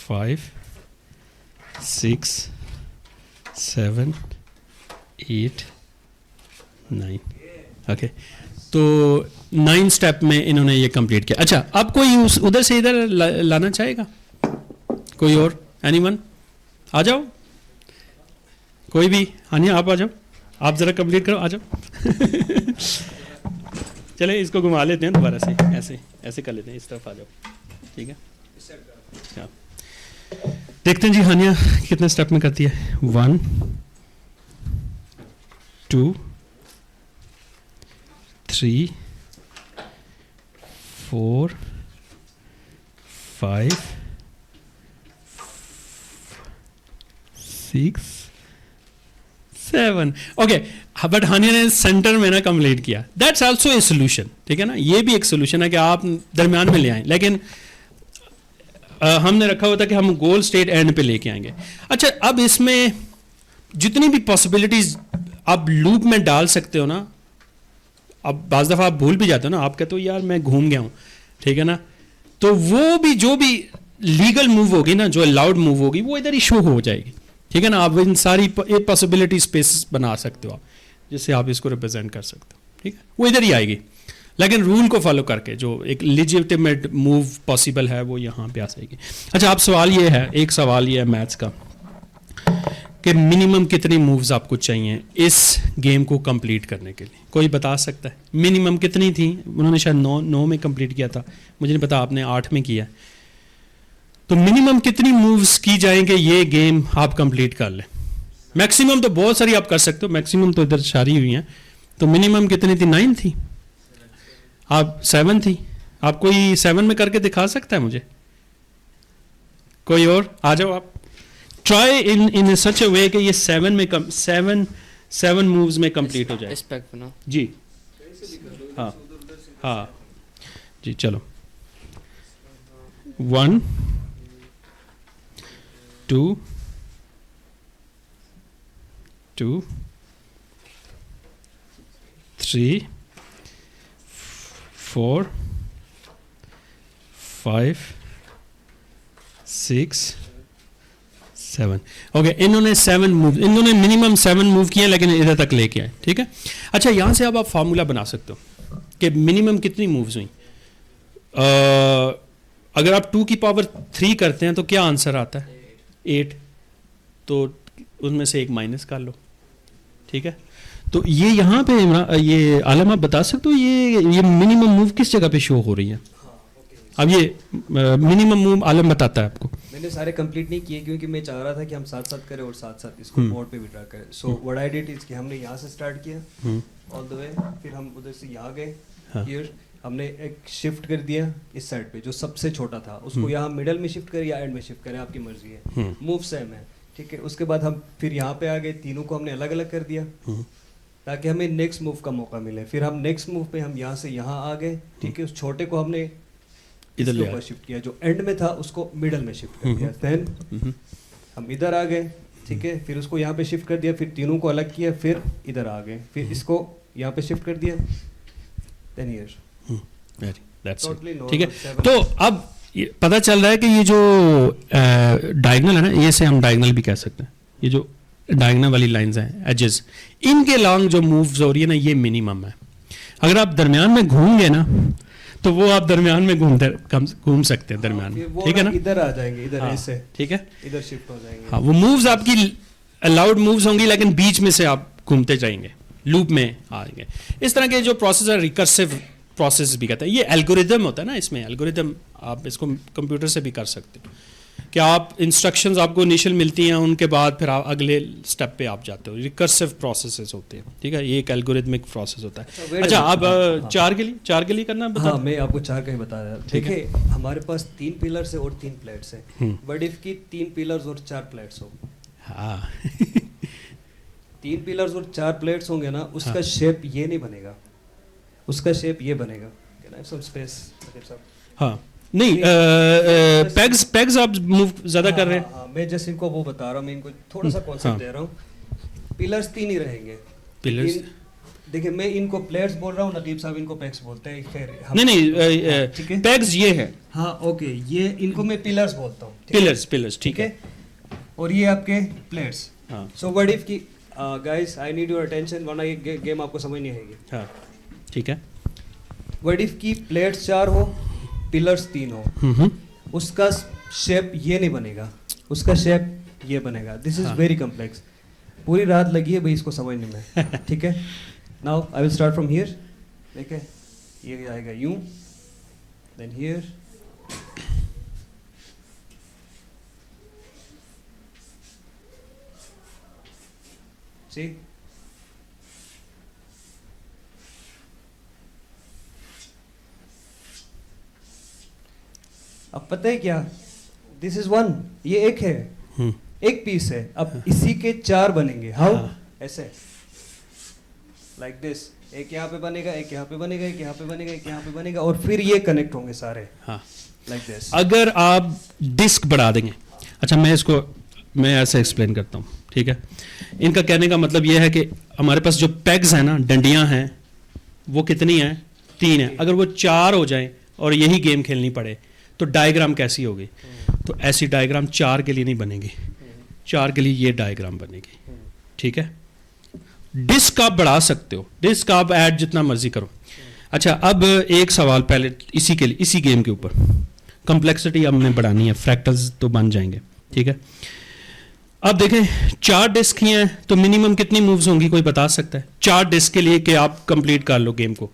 5 6 7 8 9, ओके। तो 9 स्टेप में इन्होंने ये कंप्लीट किया। अच्छा, अब कोई उधर से इधर लाना चाहेगा? कोई और? एनीवन? आ जाओ, कोई भी हानिया आप आ जाओ, आप ज़रा कंप्लीट करो, आ जाओ। चले इसको घुमा लेते हैं दोबारा से, ऐसे ऐसे कर लेते हैं, इस तरफ आ जाओ, ठीक है। हाँ। देखते हैं जी हानिया कितने स्टेप में करती है। 1 2 3 4 5 6 7 ओके। बट हानिया ने सेंटर में ना कंप्लीट किया, दैट्स आल्सो ए सोल्यूशन, ठीक है ना। ये भी एक सोल्यूशन है कि आप दरमियान में ले आए, लेकिन हमने रखा होता कि हम गोल स्टेट एंड पे लेके आएंगे। अच्छा, अब इसमें जितनी भी पॉसिबिलिटीज आप लूप में डाल सकते हो ना, अब बाज़ दफ़ा आप भूल भी जाते हो ना, आप कहते हो यार मैं घूम गया हूँ, ठीक है ना, तो वो भी जो भी लीगल मूव होगी ना, जो अलाउड मूव होगी, वो इधर ही शो हो जाएगी, ठीक है ना। आप इन सारी एक पॉसिबिलिटी स्पेस बना सकते हो आप, जिससे आप इसको रिप्रेजेंट कर सकते हो, ठीक है, वो इधर ही आएगी। लेकिन रूल को फॉलो करके जो एक लेजिटिमेट मूव पॉसिबल है वो यहाँ पे आ जाएगी। अच्छा, आप सवाल ये है, एक सवाल ये है मैथ्स का कि मिनिमम कितनी मूव्स आपको चाहिए इस गेम को कंप्लीट करने के लिए, कोई बता सकता है? मिनिमम कितनी थी? उन्होंने शायद 9 में कंप्लीट किया था, मुझे नहीं पता, आपने 8 में किया। तो मिनिमम कितनी मूव्स की जाएंगे ये गेम आप कंप्लीट कर लें? मैक्सिमम तो बहुत सारी आप कर सकते हो, मैक्सिमम तो इधर सारी हुई हैं, तो मिनिमम कितनी थी? 9 थी, आप 7 थी। आप कोई 7 में करके दिखा सकता है मुझे? कोई और आ जाओ आप। ट्राई इन सच अ वे कि ये 7 मूव्स में कंप्लीट हो जाए। इस पैक पे ना जी हाँ हाँ जी, चलो 1 2 2 3 4 5 6 7 ओके। इन्होंने 7 मूव, इन्होंने मिनिमम 7 मूव किए, लेकिन इधर तक लेके आए, ठीक है। अच्छा, यहाँ से अब आप फार्मूला बना सकते हो कि मिनिमम कितनी मूव्स हुई। अगर आप 2 की पावर 3 करते हैं तो क्या आंसर आता है? 8, तो उसमें से 1 माइनस कर लो, ठीक है। तो ये यहाँ पे ये आलम आप बता सकते हो ये मिनिमम मूव किस जगह पे शो हो रही है? अब ये मिनिमम मूव आलम बताता है आपको। मैंने सारे कंप्लीट नहीं किए क्योंकि मैं चाह रहा था कि हम साथ साथ करें और साथ साथ इसको बोर्ड पे भी ट्रैक करें। So what I did is कि हमने यहाँ से स्टार्ट किया ऑल द वे, फिर हम उधर से यहाँ गए, हियर हमने एक शिफ्ट कर दिया इस साइड पे जो सबसे छोटा था, उसको यहाँ मिडल में शिफ्ट करें या एंड में शिफ्ट करें, आपकी मर्जी है, मूव सेम है, ठीक है। उसके बाद हम फिर यहाँ पे आ गए, तीनों को हमने अलग अलग कर दिया ताकि हमें नेक्स्ट मूव का मौका मिले। फिर हम नेक्स्ट मूव पे हम यहाँ से यहाँ आ गए, ठीक है। उस छोटे को हमने इधर ले शिफ्ट किया, जो एंड में था उसको मिडल में शिफ्ट कर दिया, देन हम इधर आ गए, ठीक है। फिर उसको यहाँ पे शिफ्ट कर दिया, फिर तीनों को अलग किया, फिर इधर आ गए, फिर इसको यहाँ पे शिफ्ट कर दिया, देन हियर, ठीक है। तो अब ये पता चल रहा है कि ये जो डायगोनल है ना, ये से हम डायगोनल भी कह सकते हैं, ये जो डायगोनल वाली लाइंस हैं, एजेस, इनके लॉन्ग जो मूव्स हो रही है ना, ये मिनिमम है। अगर आप दरमियान में घूम गए ना तो वो आप दरमियान में घूम सकते हैं दरमियान में, ठीक है ना। इधर आ जाएंगे, इधर ऐसे, ठीक है, इधर शिफ्ट हो जाएंगे। हाँ, वो मूव्स आपकी अलाउड मूव्स होंगी, लेकिन बीच में से आप घूमते जाएंगे, लूप में आएंगे। इस तरह के जो प्रोसेस है रिकर्सिव प्रोसेस भी कहते हैं। ये एल्गोरिदम होता है ना, इसमें एल्गोरिदम आप इसको कंप्यूटर से भी कर सकते हो कि आप इंस्ट्रक्शंस आपको इनिशियल मिलती हैं, उनके बाद फिर आप अगले स्टेप पे आप जाते हो, रिकर्सिव प्रोसेसेस होते हैं, ठीक है। ये एक एल्गोरिथमिक प्रोसेस होता है। अच्छा, आप 4 के लिए करना बता। हाँ, मैं आपको 4 का ही बता रहा था। देखिए, हमारे पास 3 पिलर्स है और 3 प्लेट्स है। व्हाट इफ की 3 पिलर्स और 4 प्लेट्स हो? हाँ 3 पिलर्स और 4 प्लेट्स होंगे ना, उसका शेप ये नहीं बनेगा, उसका शेप ये बनेगा। Can I have some space? हाँ नहीं, पेग्स आप मूव ज़्यादा कर रहे हैं। हाँ, मैं जैसे इनको वो बता रहा हूँ, मैं इनको थोड़ा सा कॉन्सेप्ट दे रहा हूँ। पिलर्स 3 ही रहेंगे। पिलर्स देखिए, मैं इनको प्लेट्स बोल रहा हूँ, नदीब साहब इनको पेग्स बोलते हैं। खैर नहीं, पेग्स ये है। हाँ ओके, ये इनको मैं पिलर्स बोलता हूँ। पिलर्स, ठीक है। और ये आपके प्लेट्स। हाँ, सो व्हाट इफ की guys, I need your attention, वरना ये गेम आपको समझ नहीं आएगी। हाँ ठीक है। व्हाट इफ की प्लेट्स 4 हो, पिलर्स 3 हो, उसका शेप ये नहीं बनेगा, उसका शेप ये बनेगा। This is very complex. पूरी रात लगी है भाई इसको समझने में, ठीक है। Now I will start from here, ठीक है, ये आएगा यूं, देन हियर, सी, अब पता है क्या, दिस इज वन, ये एक है, एक पीस है, अब इसी के 4 बनेंगे। हाउ? ऐसे, लाइक दिस, एक यहाँ पे बनेगा, एक यहाँ पे बनेगा, एक यहाँ पे बनेगा, एक यहाँ पे बनेगा, और फिर ये कनेक्ट होंगे सारे, हाँ, लाइक दिस। अगर आप डिस्क बढ़ा देंगे, अच्छा मैं ऐसे एक्सप्लेन करता हूँ, ठीक है। इनका कहने का मतलब ये है कि हमारे पास जो पेग्स हैं ना, डंडियाँ हैं, वो कितनी हैं? 3 हैं। अगर वो 4 हो जाएं और यही गेम खेलनी पड़े तो डायग्राम कैसी होगी? तो ऐसी डायग्राम 4 के लिए नहीं बनेगी, 4 के लिए ये डायग्राम बनेगी, ठीक है। डिस्क आप बढ़ा सकते हो, डिस्क आप ऐड जितना मर्जी करो। अच्छा, अब एक सवाल पहले इसी के लिए, इसी गेम के ऊपर, कम्प्लेक्सिटी हमने बढ़ानी है, फ्रैक्टल्स तो बन जाएंगे, ठीक है। अब देखें 4 डिस्क ही हैं तो मिनिमम कितनी मूव्स होंगी, कोई बता सकता है? 4 डिस्क के लिए कि आप कंप्लीट कर लो गेम को,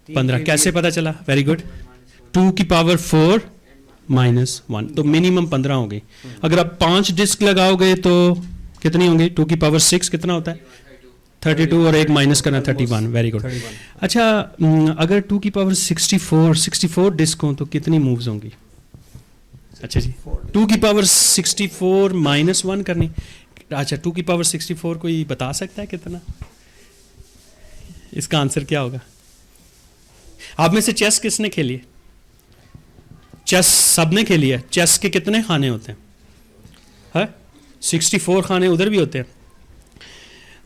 15। कैसे पता चला? वेरी गुड, 2 की पावर 4 माइनस 1, तो मिनिमम 15 होगी। अगर आप 5 डिस्क लगाओगे तो कितनी होंगी? 2 की पावर 6 कितना होता है? 32, और एक माइनस करना 31। Very good. अच्छा, अगर 2 की पावर 64 डिस्क हो तो कितनी मूव्स होंगी? अच्छा जी, 2 की पावर 64 माइनस 1 करनी। अच्छा, 2 की पावर 64 कोई बता सकता है कितना? इसका आंसर क्या होगा? आप में से चेस किसने खेली है? चेस सबने खेली है। चेस के कितने खाने होते हैं? 64 खाने उधर भी होते हैं।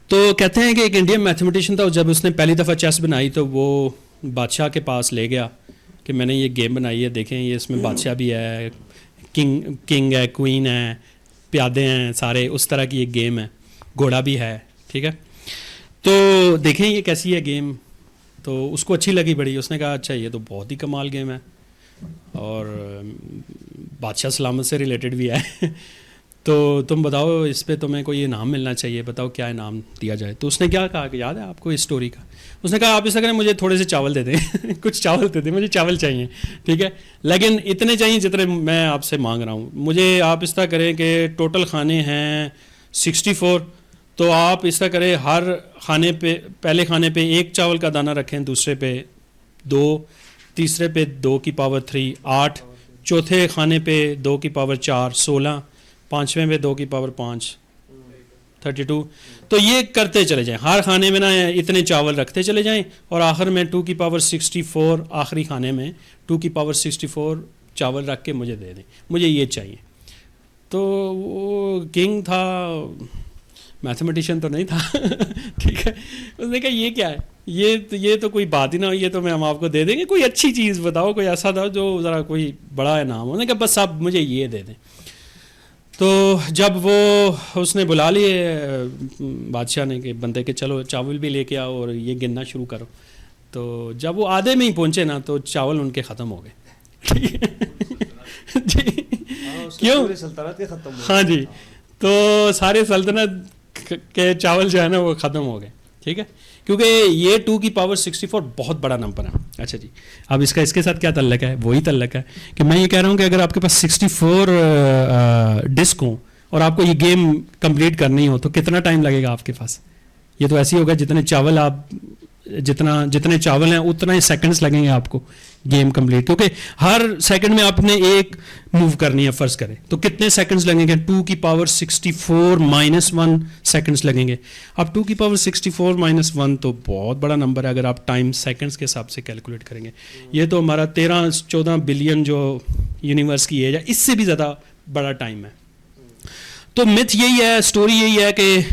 तो कहते हैं कि एक इंडियन मैथमेटिशियन था, जब उसने पहली दफ़ा चेस बनाई तो वो बादशाह के पास ले गया कि मैंने ये गेम बनाई है, देखें ये इसमें बादशाह भी है, किंग है, क्वीन है, प्यादे हैं, सारे उस तरह की एक गेम है, घोड़ा भी है, ठीक है। तो देखें ये कैसी है गेम। तो उसको अच्छी लगी बड़ी, उसने कहा अच्छा ये तो बहुत ही कमाल गेम है और बादशाह सलामत से रिलेटेड भी है तो तुम बताओ इस पे तुम्हें कोई इनाम मिलना चाहिए, बताओ क्या इनाम दिया जाए। तो उसने क्या कहा कि याद है आपको इस स्टोरी का? उसने कहा आप ऐसा करें, मुझे थोड़े से चावल दे दें कुछ चावल दे दें, मुझे चावल चाहिए, ठीक है, लेकिन इतने चाहिए जितने मैं आपसे मांग रहा हूँ। मुझे आप इस तरह करें कि टोटल खाने हैं 64, तो आप इस तरह करें हर खाने पे, पहले खाने पे 1 चावल का दाना रखें, दूसरे पे 2, तीसरे पे 2 की पावर 3 8, चौथे खाने पे 2 की पावर 4 16, पाँचवें पे 2 की पावर 5 32। तो ये करते चले जाएं, हर खाने में ना इतने चावल रखते चले जाएं और आखिर में 2 की पावर 64, आखिरी खाने में 2 की पावर 64 चावल रख के मुझे दे दें, मुझे ये चाहिए। तो वो किंग था, मैथमेटिशियन तो नहीं था ठीक है। उसने कहा ये क्या है, ये तो कोई बात ही ना हो, ये तो हम आपको दे देंगे, कोई अच्छी चीज़ बताओ, कोई ऐसा था जो ज़रा कोई बड़ा इनाम हो। उसने कहा बस आप मुझे ये दे दें। तो जब वो उसने बुला लिए बादशाह ने कि बंदे के चलो चावल भी लेके आओ और ये गिनना शुरू करो। तो जब वो आधे में ही पहुँचे ना तो चावल उनके ख़त्म हो गए जी, क्यों? सल्तनत के ख़त्म हो गए। हाँ जी, तो सारे सल्तनत के चावल जो है ना वो ख़त्म हो गए, ठीक है, क्योंकि ये 2 की पावर 64 बहुत बड़ा नंबर है। अच्छा जी, अब इसके साथ क्या तल्लक है? वही तल्लक है कि मैं ये कह रहा हूँ कि अगर आपके पास 64 डिस्क हो और आपको ये गेम कंप्लीट करनी हो तो कितना टाइम लगेगा आपके पास? ये तो ऐसे ही होगा जितने चावल हैं उतना ही सेकंड्स लगेंगे आपको गेम कंप्लीट, क्योंकि हर सेकंड में आपने एक मूव करनी है, फर्ज करें तो कितने सेकंड्स लगेंगे? 2 की पावर 64 माइनस 1 सेकंड्स लगेंगे। अब 2 की पावर 64 माइनस 1 तो बहुत बड़ा नंबर है अगर आप टाइम सेकंड्स के हिसाब से कैलकुलेट करेंगे। ये तो हमारा 13-14 बिलियन जो यूनिवर्स की एज है, इससे भी ज़्यादा बड़ा टाइम है। तो मिथ यही है, स्टोरी यही है कि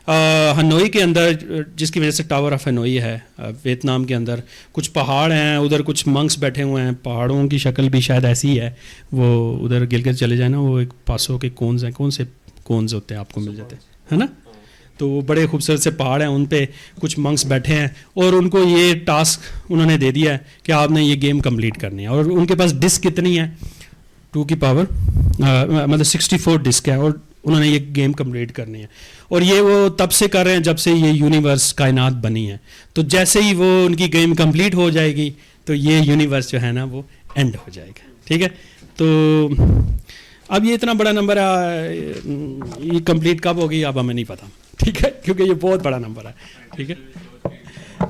हनोई के अंदर, जिसकी वजह से टावर ऑफ हनोई है, वियतनाम के अंदर कुछ पहाड़ हैं, उधर कुछ मंक्स बैठे हुए हैं, पहाड़ों की शक्ल भी शायद ऐसी ही है। वो उधर गिलगित चले जाए ना, वो एक पासों के कोन्स हैं, कौन से कोन्स होते हैं आपको मिल जाते हैं, है ना? तो वो बड़े खूबसूरत से पहाड़ हैं, उन पे कुछ मंक्स बैठे हैं और उनको ये टास्क उन्होंने दे दिया है कि आपने ये गेम कंप्लीट करनी है। और उनके पास डिस्क कितनी है? 2 की पावर मतलब 64 डिस्क है और उन्होंने ये गेम कंप्लीट करनी है, और ये वो तब से कर रहे हैं जब से ये यूनिवर्स कायनात बनी है। तो जैसे ही वो उनकी गेम कंप्लीट हो जाएगी तो ये यूनिवर्स जो है ना वो एंड हो जाएगा, ठीक है। तो अब ये इतना बड़ा नंबर ये कंप्लीट कब होगी अब हमें नहीं पता, ठीक है, क्योंकि ये बहुत बड़ा नंबर है, ठीक है।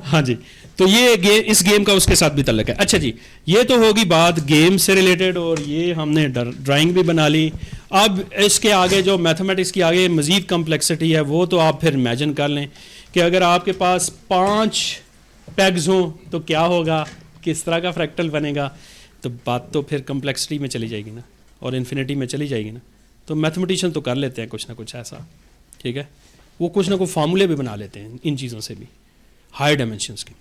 हाँ जी, तो ये इस गेम का उसके साथ भी तल्लक है। अच्छा जी, ये तो होगी बात गेम से रिलेटेड, और ये हमने ड्राइंग भी बना ली। अब इसके आगे जो मैथमेटिक्स की आगे मज़ीद कम्प्लेक्सिटी है वो तो आप फिर इमेजिन कर लें कि अगर आपके पास 5 पेग्स हों तो क्या होगा, किस तरह का फ्रैक्टल बनेगा। तो बात तो फिर कम्प्लेक्सिटी में चली जाएगी ना, और इन्फिनिटी में चली जाएगी ना। तो मैथमेटिशियन तो कर लेते हैं कुछ ना कुछ ऐसा, ठीक है, वो कुछ ना कुछ फार्मूले भी बना लेते हैं इन चीज़ों से भी, हाई डायमेंशंस की।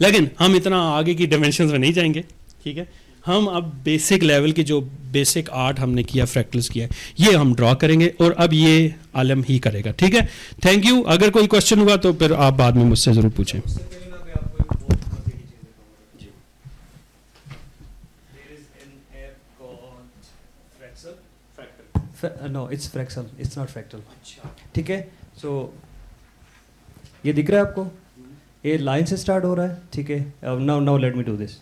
लेकिन हम इतना आगे की डायमेंशंस में नहीं जाएंगे, ठीक है। हम अब बेसिक लेवल की जो बेसिक आर्ट हमने किया, फ्रैक्टल्स किया, ये हम ड्रॉ करेंगे, और अब ये आलम ही करेगा, ठीक है। Thank you. अगर कोई क्वेश्चन हुआ तो फिर आप बाद में मुझसे ज़रूर पूछें। No it's fractal, it's not fractal, ठीक है। सो ये दिख रहा है आपको, ये लाइन से स्टार्ट हो रहा है, ठीक है। Now now let me do this.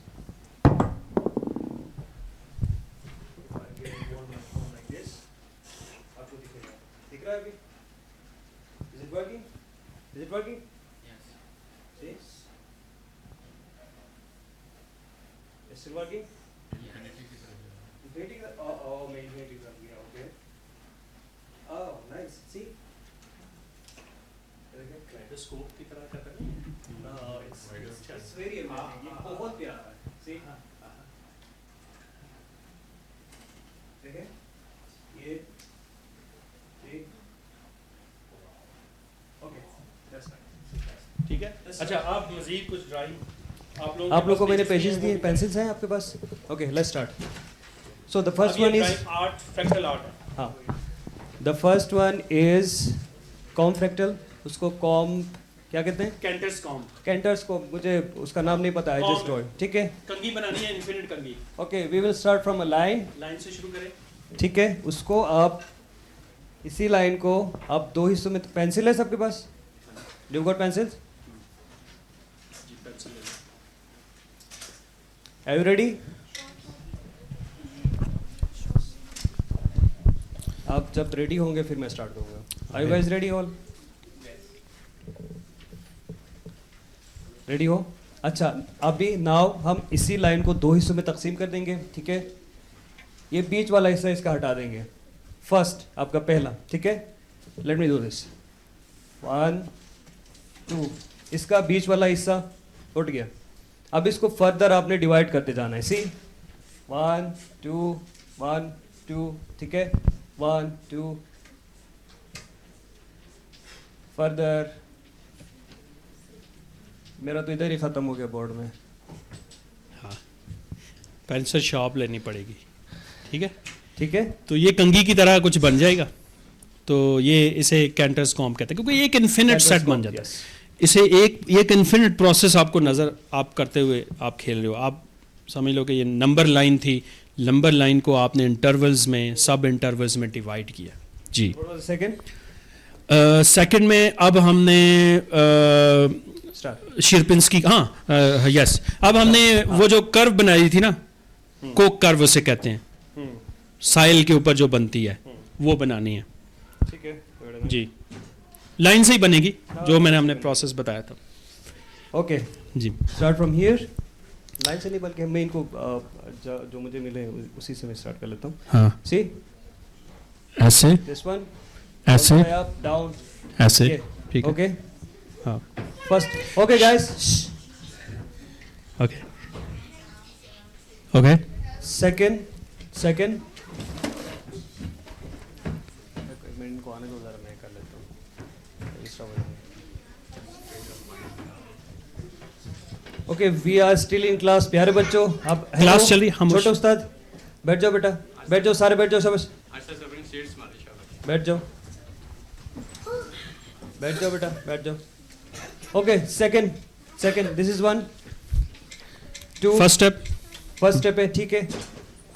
ठीक है। अच्छा, आप मज़ीद कुछ ड्राइंग आप लोगों को मैंने पेजेस दिए, पेंसिल्स हैं आपके पास? Okay, let's start. So the first one is art, fractal art. हाँ, the first one is calm fractal. उसको कॉम क्या कहते हैं? कैंटर्स कॉम। कैंटर्स कॉम, मुझे उसका नाम नहीं पता है, जस्ट ड्रॉ, ठीक है। कंघी बनानी है, इनफिनिट कंघी। Okay, we will start from a line. Line से शुरू करें, ठीक है। उसको आप इसी लाइन को आप 2 हिस्सों में, पेंसिल है सबके पास? Do you got pencils? Are you ready? आप जब रेडी होंगे फिर मैं स्टार्ट करूंगा। Are you guys ready all? Ready हो? अच्छा, अभी नाउ हम इसी लाइन को 2 हिस्सों में तकसीम कर देंगे, ठीक है। ये बीच वाला हिस्सा इसका हटा देंगे। फर्स्ट आपका पहला, ठीक है। Let me do this. 1 2, इसका बीच वाला हिस्सा उठ गया। अब इसको फर्दर आपने डिवाइड करते जाना है। सी 1 2 1 2, ठीक है। 1 2 फर्दर। मेरा तो इधर ही ख़त्म हो गया बोर्ड में। हाँ, पेंसिल शॉप लेनी पड़ेगी, ठीक है। ठीक है, तो ये कंघी की तरह कुछ बन जाएगा। तो ये इसे कैंटर्स कॉम कहते हैं, क्योंकि एक इन्फिनिट सेट बन जाता है। इसे एक इन्फिनिट प्रोसेस आपको नज़र आप करते हुए आप खेल रहे हो। आप समझ लो कि ये नंबर लाइन थी, नंबर लाइन को आपने इंटरवल्स में, सब इंटरवल्स में डिवाइड किया जी। सेकंड में अब हमने शिरपिंस्की, हाँ यस, अब हमने वो जो कर्व बनाई थी ना, कोक कर्व उसे कहते हैं, साइल के ऊपर जो बनती है वो बनानी है, ठीक है जी। लाइन से ही बनेगी जो मैंने हमने प्रोसेस बताया था। ओके जी, स्टार्ट फ्रॉम हियर। लाइन से नहीं बल्कि मैं इनको जो मुझे मिले उसी से मैं स्टार्ट कर लेता हूँ। हाँ, सी ऐसे, दिस वन, ऐसे, अप डाउन, ऐसे, ठीक है। ओके हाँ, first, okay guys, okay okay. Second मैं इनको आने दो जरा, मैं कर लेता हूँ। Okay, we are still in class. प्यारे बच्चों, अब क्लास चल रही, हम छोटे उस्ताद बैठ जाओ बेटा, बैठ जाओ, सारे बैठ जाओ, सब बैठ जाओ, बैठ जाओ बेटा, बैठ जाओ। Okay, second this is 1 2, first step है, ठीक है।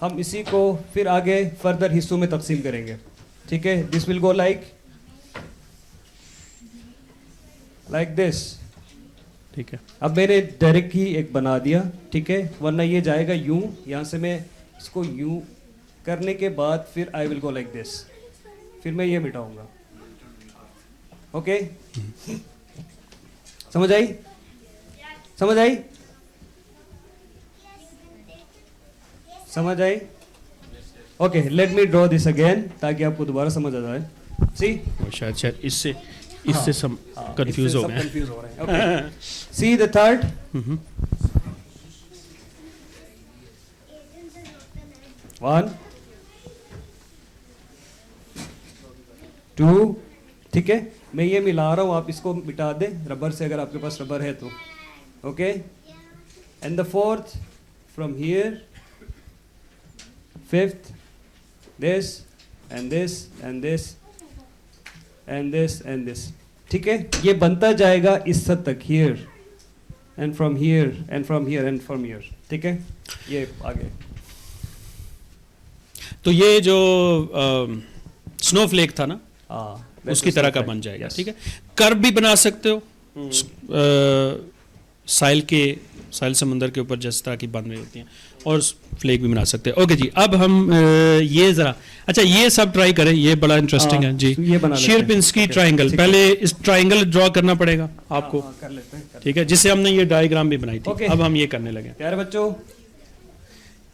हम इसी को फिर आगे फर्दर हिस्सों में तकसीम करेंगे, ठीक है, this will go like this. ठीक है, अब मैंने डायरेक्ट ही एक बना दिया, ठीक है, वरना ये जाएगा यूं, यहाँ से मैं इसको यूं करने के बाद फिर I will go like this, फिर मैं ये मिटाऊंगा। ओके, समझ आई? समझ आई? समझ आई? Okay, let me draw this again ताकि आपको दोबारा समझ आ जाए। सी, शायद इससे सब कंफ्यूज हो गए। कंफ्यूज हो रहे हैं। Okay, see the third. Hmm, 1 2, ठीक है, मैं ये मिला रहा हूँ, आप इसको मिटा दें रबर से अगर आपके पास रबर है तो। Okay, and the fourth from here, fifth this and this and this and this and this, ठीक है, ये बनता जाएगा इस हद तक, here and from here and from here and from here, ठीक है, ये आगे। तो ये जो स्नोफ्लेक था ना, हाँ, उसकी तरह का बन जाएगा। ठीक है, कर्व भी बना सकते हो साइल समुंदर के ऊपर जिस तरह की बन रही होती हैं, और फ्लेक भी बना सकते हैं। ओके जी, अब हम ये जरा, अच्छा ये सब ट्राई करें, ये बड़ा इंटरेस्टिंग है जी। ये बना लेते हैं। शेरपिंस्की ठीक है, ट्राइंगल, ठीक है। पहले इस ट्राइंगल ड्रॉ करना पड़ेगा आपको। हाँ, कर लेते हैं। ठीक है, जिससे हमने ये डायग्राम भी बनाई थी। Okay. अब हम ये करने लगे। प्यारे बच्चों,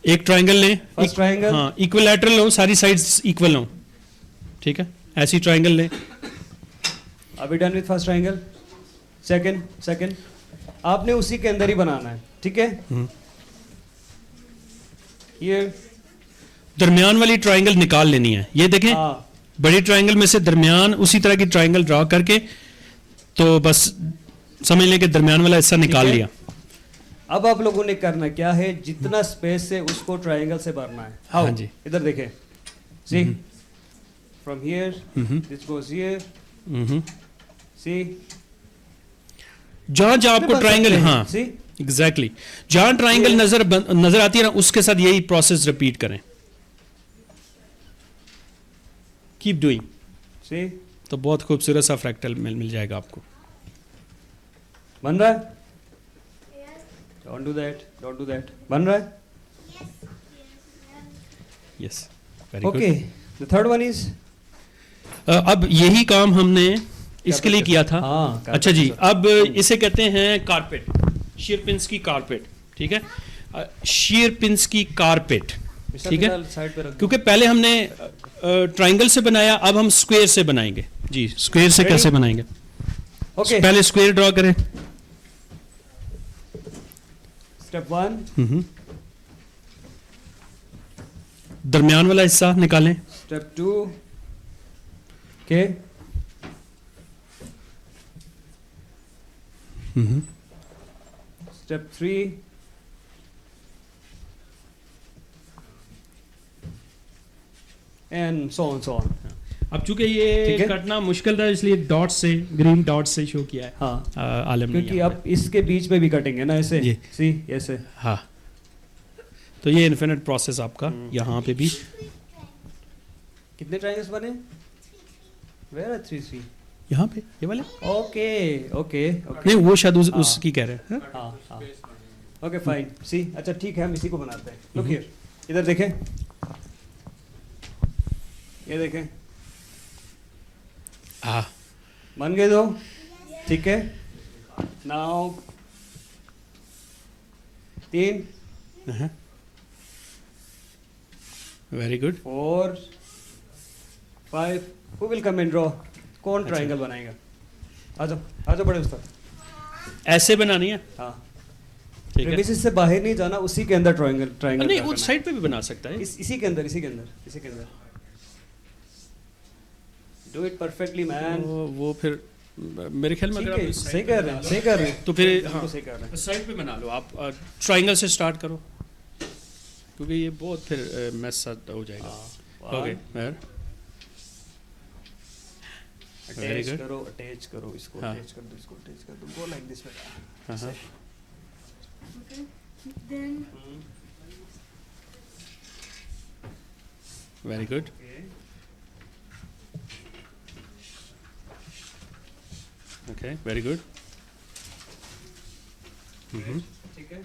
एक ट्राइंगल लें, फर्स्ट ट्राइंगल, हाँ इक्विलैटरल हो, सारी साइड्स इक्वल हो। ठीक है, ऐसी ट्राइंगल लें। अभी done with first triangle. Second आपने उसी के अंदर ही बनाना है, ठीक है। ये दरमियान वाली ट्राइंगल निकाल लेनी है। ये देखें, हाँ, बड़ी ट्राइंगल में से दरमियान उसी तरह की ट्राइंगल ड्रॉ करके, तो बस समझ लें कि दरमियान वाला हिस्सा निकाल ठीक है। लिया। अब आप लोगों ने करना क्या है, जितना स्पेस है उसको ट्राइंगल से भरना है। हाँ जी। इधर देखें, see from here this goes here, see जहां जहां आपको ट्राइंगल, हाँ सी, एग्जैक्टली, जहां ट्राइंगल नजर आती है ना, उसके साथ यही प्रोसेस रिपीट करें। कीप डूइंग, सी, तो बहुत खूबसूरत सा फ्रैक्टल मिल जाएगा आपको। बन रहा है? डोंट डू दैट, बन रहा है? Yes, very okay, the third one is, good. अब यही काम हमने इसके लिए किया था। हाँ, अच्छा जी, अब इसे कहते हैं कारपेट, शीरपिंस्की कारपेट। ठीक है, शीरपिंस्की कारपेट, ठीक है, साइड पे रख दो। क्योंकि पहले हमने ट्राइंगल से बनाया, अब हम स्क्वायर से बनाएंगे जी। स्क्वायर से Ready? कैसे बनाएंगे? ओके, पहले स्क्वायर ड्रॉ करें। स्टेप 1, दरमियान वाला हिस्सा निकालें। Step 2, okay, step 3, and so on. अब चूंकि ठीक ये है। कटना मुश्किल था, इसलिए डॉट से, ग्रीन डॉट से शो किया है हाँ, आलम ने क्योंकि यहाँ अब इसके बीच में भी कटेंगे ना, ऐसे, जी। सी, ऐसे। पे। हाँ, तो ये इन्फिनिट प्रोसेस आपका यहाँ पे भी। कितने ट्रायंगल्स बने? वेयर आर 3 यहाँ पे ये वाले ओके ओके ओके, नहीं, वो शायद हाँ। उसकी कह रहे हैं। हाँ हाँ, ओके फाइन, सी, अच्छा ठीक है, हम इसी को बनाते हैं। लुक हियर, इधर देखें, ये देखें, हाँ, बन गए दो, ठीक है। Now 3, very good. 4, 5, who will come and draw? कौन ट्रायंगल बनाएगा? आ जाओ बड़े उस्ताद। ऐसे बनानी है, हाँ, ठीक है। प्रीमिसेस से बाहर नहीं जाना, उसी के अंदर ट्रायंगल नहीं, उस साइड पे भी बना सकता है। इसी के अंदर डू इट परफेक्टली मैन। वो फिर मेरे ख्याल में ठीक अगर है, आप सही कर रहे हैं तो फिर बिल्कुल हाँ, सही कर रहे हैं। साइड पे बना लो आप। ट्रायंगल से स्टार्ट करो, क्योंकि ये बहुत फिर मैस सा हो जाएगा। Okay, Very good. अटैच करो इसको, हाँ। अटैच कर दो, गो लाइक दिस बेटा। हाँ, Then very good. Okay very good. ठीक है.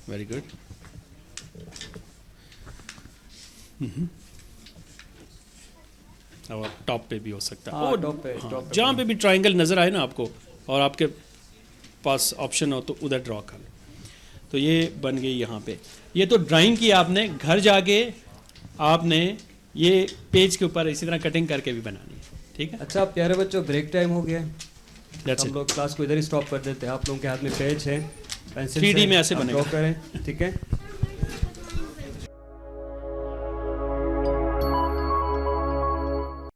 Very good. और टॉप पे भी हो सकता है. हाँ, और top पे, हाँ, top पे जहाँ पे भी ट्रायंगल नज़र आए ना आपको और आपके पास ऑप्शन हो तो उधर ड्रॉ कर लो. तो ये बन गई यहाँ पे. ये तो ड्राइंग की आपने. घर जाके आपने ये पेज के ऊपर इसी तरह कटिंग करके भी बनानी है. ठीक है. अच्छा प्यारे बच्चों, ब्रेक टाइम हो गया है. That's हम it. लोग क्लास को इधर ही स्टॉप कर देते हैं. आप लोगों के हाथ में पेज है, पेंसिल 3D में ऐसे बनेगा. ड्रॉ करें. ठीक है.